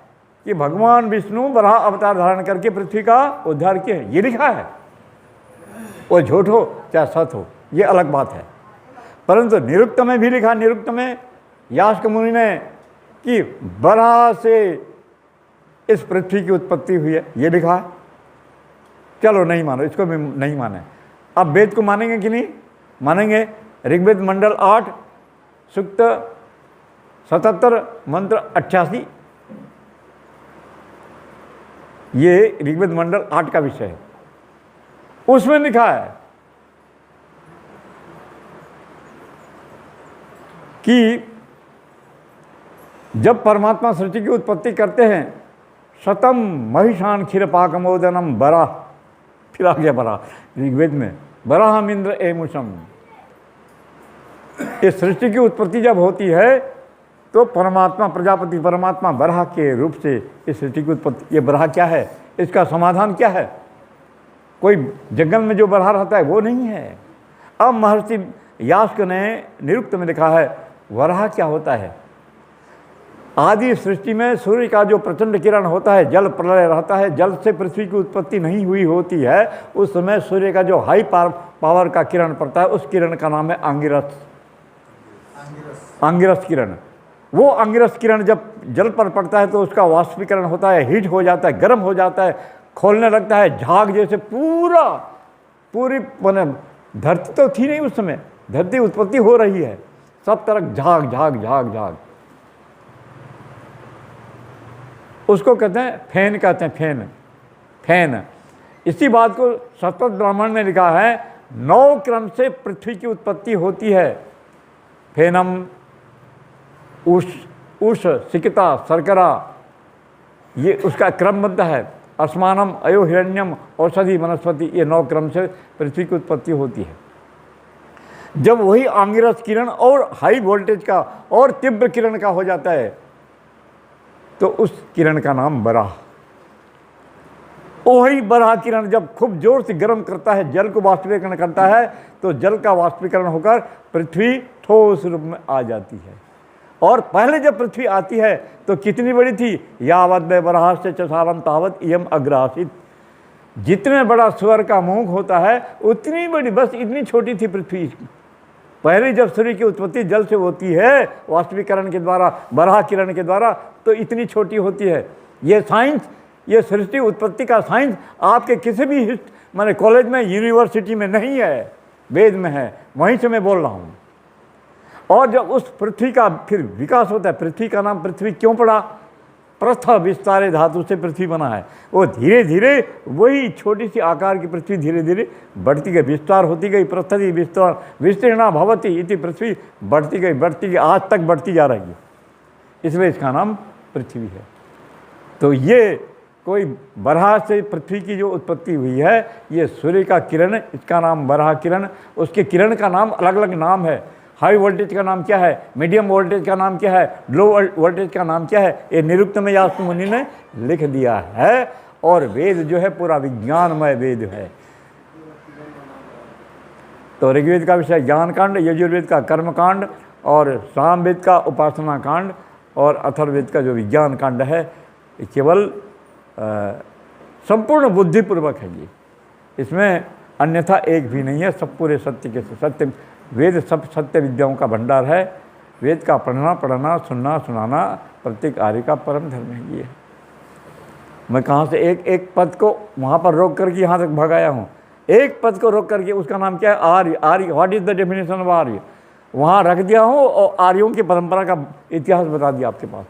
कि भगवान विष्णु बराह अवतार धारण करके पृथ्वी का उद्धार किए, ये लिखा है। वो झूठ हो चाहे सत हो, ये अलग बात है। परंतु निरुक्त में भी लिखा, निरुक्त में यास्क मुनि ने कि बराह से इस पृथ्वी की उत्पत्ति हुई है, ये लिखा है। चलो नहीं मानो, इसको भी नहीं माने। अब वेद को मानेंगे कि नहीं मानेंगे? ऋग्वेद मंडल 8 सूक्त 77 मंत्र 88, ये ऋग्वेद मंडल 8 का विषय है। उसमें लिखा है कि जब परमात्मा सृष्टि की उत्पत्ति करते हैं, शतम महिषान क्षीरपाकमोदनम बराह, फिर आ गया बराह ऋग्वेद में, बराहम इंद्र एमुषम। इस सृष्टि की उत्पत्ति जब होती है तो परमात्मा प्रजापति परमात्मा बराह के रूप से इस सृष्टि की उत्पत्ति। ये बराह क्या है? इसका समाधान क्या है? कोई जंगल में जो बराह रहता है वो नहीं है। अब महर्षि यास्क ने निरुक्त में लिखा है वराह क्या होता है। आदि सृष्टि में सूर्य का जो प्रचंड किरण होता है, जल प्रलय रहता है, जल से पृथ्वी की उत्पत्ति नहीं हुई होती है, उस समय सूर्य का जो हाई पावर का किरण पड़ता है, उस किरण का नाम है आंगिरस। आंगिरस किरण। वो आंगिरस किरण जब जल पर पड़ता है तो उसका वाष्पीकरण होता है, हीट हो जाता है, गर्म हो जाता है, खोलने लगता है, झाग जैसे पूरी माने धरती तो थी नहीं उस समय, धरती उत्पत्ति हो रही है, सब तरफ झाग झाग झाग झाग। उसको कहते हैं फैन, कहते हैं फैन, फैन। इसी बात को शतपथ ब्राह्मण में लिखा है 9 क्रम से पृथ्वी की उत्पत्ति होती है। फेनम, उष, सिकता, शर्करा, ये उसका क्रम बनता है। अस्मानम, अयो, हिरण्यम, औषधि, वनस्पति, ये 9 क्रम से पृथ्वी की उत्पत्ति होती है। जब वही आंगिरस किरण और हाई वोल्टेज का और तीव्र किरण का हो जाता है तो उस किरण का नाम बराह। वही बराह किरण जब खूब जोर से गर्म करता है, जल को वाष्पीकरण करता है, तो जल का वाष्पीकरण होकर पृथ्वी ठोस रूप में आ जाती है। और पहले जब पृथ्वी आती है तो कितनी बड़ी थी? यावत बराह से चसारम तावत इयम अग्रासित। जितने बड़ा सुअर का मुंह होता है उतनी बड़ी, बस इतनी छोटी थी पृथ्वी। पहले जब सूर्य की उत्पत्ति जल से होती है वाष्पीकरण के द्वारा, बराह किरण के द्वारा, तो इतनी छोटी होती है। ये साइंस, ये सृष्टि उत्पत्ति का साइंस आपके किसी भी माने कॉलेज में, यूनिवर्सिटी में नहीं है, वेद में है। वहीं से मैं बोल रहा हूँ। और जब उस पृथ्वी का फिर विकास होता है, पृथ्वी का नाम पृथ्वी क्यों पड़ा? प्रस्थ विस्तारे धातु से पृथ्वी बना है। वो धीरे धीरे वही छोटी सी आकार की पृथ्वी धीरे धीरे बढ़ती गई, विस्तार होती गई, प्रस्थति विस्तार विस्तीर्णा भवति इति, पृथ्वी बढ़ती गई, आज तक बढ़ती जा रही है, इसलिए इसका नाम पृथ्वी है। तो ये कोई बराह से पृथ्वी की जो उत्पत्ति हुई है, ये सूर्य का किरण, इसका नाम बराह किरण। उसके किरण का नाम अलग अलग नाम है। हाई वोल्टेज का नाम क्या है, मीडियम वोल्टेज का नाम क्या है, लो वोल्टेज का नाम क्या है, ये निरुक्त में यास्क मुनि ने लिख दिया है। और वेद जो है पूरा विज्ञानमय वेद है। तो ऋग्वेद का विषय ज्ञान कांड, यजुर्वेद का कर्म कांड, और सामवेद का उपासना कांड, और अथर्ववेद का जो विज्ञान कांड है, ये केवल संपूर्ण बुद्धिपूर्वक है। ये इसमें अन्यथा एक भी नहीं है, सब पूरे सत्य के सत्य। वेद सब सत्य विद्याओं का भंडार है। वेद का पढ़ना, सुनना, सुनाना प्रत्येक आर्य का परम धर्म है। ये मैं कहाँ से एक पद को वहाँ पर रोक करके यहाँ तक भगाया हूँ। एक पद को रोक करके, उसका नाम क्या है? Arya. Arya, what is the definition of Arya, वहाँ रख दिया हूँ और आर्यों की परंपरा का इतिहास बता दिया आपके पास।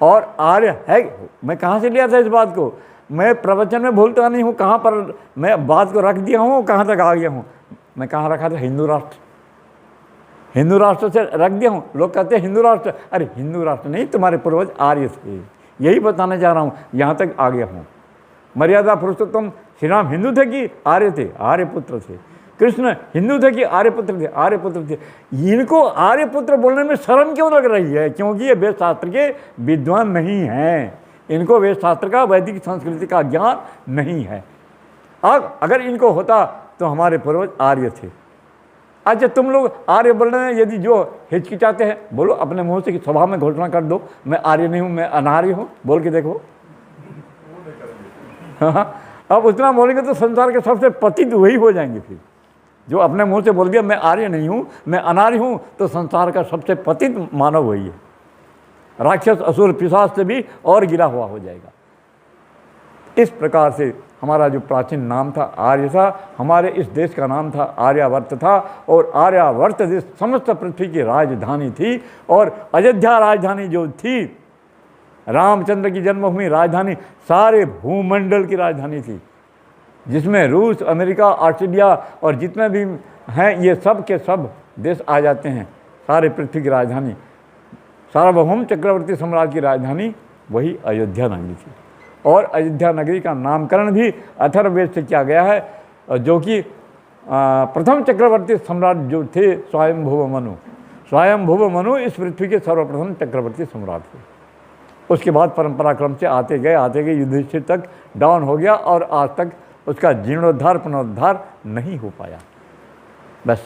और आर्य है, मैं कहाँ से लिया था इस बात को? मैं प्रवचन में भूलता नहीं हूँ, कहाँ पर मैं बात को रख दिया हूँ, कहाँ तक आ गया हूँ। मैं कहाँ रखा था? हिंदू राष्ट्र। हिंदू राष्ट्र से रख दिया हूँ। लोग कहते हैं हिंदू राष्ट्र, अरे हिंदू राष्ट्र नहीं, तुम्हारे पूर्वज आर्य थे, यही बताने जा रहा हूँ। यहाँ तक आ गया हूँ। मर्यादा पुरुषोत्तम श्री राम हिंदू थे कि आर्य थे? आर्यपुत्र थे। कृष्ण हिंदू थे कि आर्यपुत्र थे? आर्यपुत्र थे। इनको आर्यपुत्र बोलने में शर्म क्यों लग रही है? क्योंकि ये वेद शास्त्र के विद्वान नहीं हैं। इनको वेद शास्त्र का, वैदिक संस्कृति का ज्ञान नहीं है। अब अगर इनको होता तो हमारे पूर्वज आर्य थे। अच्छा, तुम लोग आर्य बोल रहे हैं, यदि जो हिचकिचाते हैं, बोलो अपने मुंह से कि सभा में घोषणा कर दो, मैं आर्य नहीं हूँ, मैं अनार्य हूँ, बोल के देखो। अब उतना बोलेंगे तो संसार के सबसे पतित वही हो जाएंगे। फिर जो अपने मुंह से बोल दिया मैं आर्य नहीं हूँ, मैं अनार्य हूँ, तो संसार का सबसे पतित मानव वही है। राक्षस, असुर, पिशाच से भी और गिरा हुआ हो जाएगा। इस प्रकार से हमारा जो प्राचीन नाम था आर्य था। हमारे इस देश का नाम था आर्यावर्त था। और आर्यावर्त देश समस्त पृथ्वी की राजधानी थी। और अयोध्या राजधानी जो थी, रामचंद्र की जन्मभूमि राजधानी, सारे भूमंडल की राजधानी थी, जिसमें रूस, अमेरिका, ऑस्ट्रेलिया और जितने भी हैं, ये सब के सब देश आ जाते हैं। सारे पृथ्वी की राजधानी, सार्वभौम चक्रवर्ती सम्राट की राजधानी वही अयोध्या नगरी थी। और अयोध्या नगरी का नामकरण भी अथर्ववेद से किया गया है, जो कि प्रथम चक्रवर्ती सम्राट जो थे स्वयंभुव मनु। स्वयंभुव मनु इस पृथ्वी के सर्वप्रथम चक्रवर्ती सम्राट थे। उसके बाद परंपरा क्रम से आते गए युधिष्ठिर तक डाउन हो गया, और आज तक उसका जीर्णोद्धार पुनरुद्धार नहीं हो पाया। बस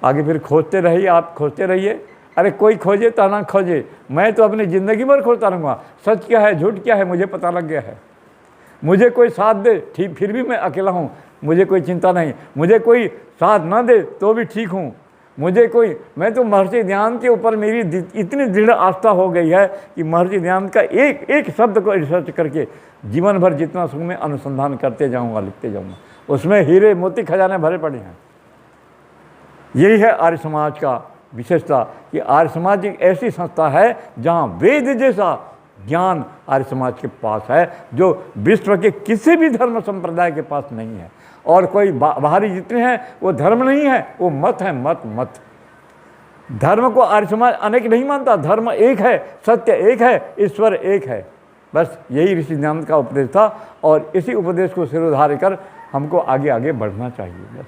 आगे फिर खोजते रहिए, आप खोजते रहिए। अरे कोई खोजे तो ना खोजे, मैं तो अपनी ज़िंदगी भर खोजता रहूँगा। सच क्या है, झूठ क्या है, मुझे पता लग गया है। मुझे कोई साथ दे ठीक, फिर भी मैं अकेला हूँ, मुझे कोई चिंता नहीं। मुझे कोई साथ ना दे तो भी ठीक हूँ। मुझे कोई, मैं तो महर्षि दयानंद के ऊपर मेरी इतनी दृढ़ आस्था हो गई है कि महर्षि दयानंद का एक एक शब्द को रिसर्च करके जीवन भर जितना सुख में अनुसंधान करते जाऊँगा, लिखते जाऊँगा। उसमें हीरे मोती खजाने भरे पड़े हैं। यही है आर्य समाज का विशेषता कि आर्य समाज एक ऐसी संस्था है जहाँ वेद जैसा ज्ञान आर्य समाज के पास है, जो विश्व के किसी भी धर्म संप्रदाय के पास नहीं है। और कोई बाहरी जितने हैं वो धर्म नहीं है, वो मत है, मत। धर्म को आर्य समाज अनेक नहीं मानता। धर्म एक है, सत्य एक है, ईश्वर एक है। बस यही ऋषि दयानंद का उपदेश था, और इसी उपदेश को सिरोधार्य कर हमको आगे आगे बढ़ना चाहिए। बस।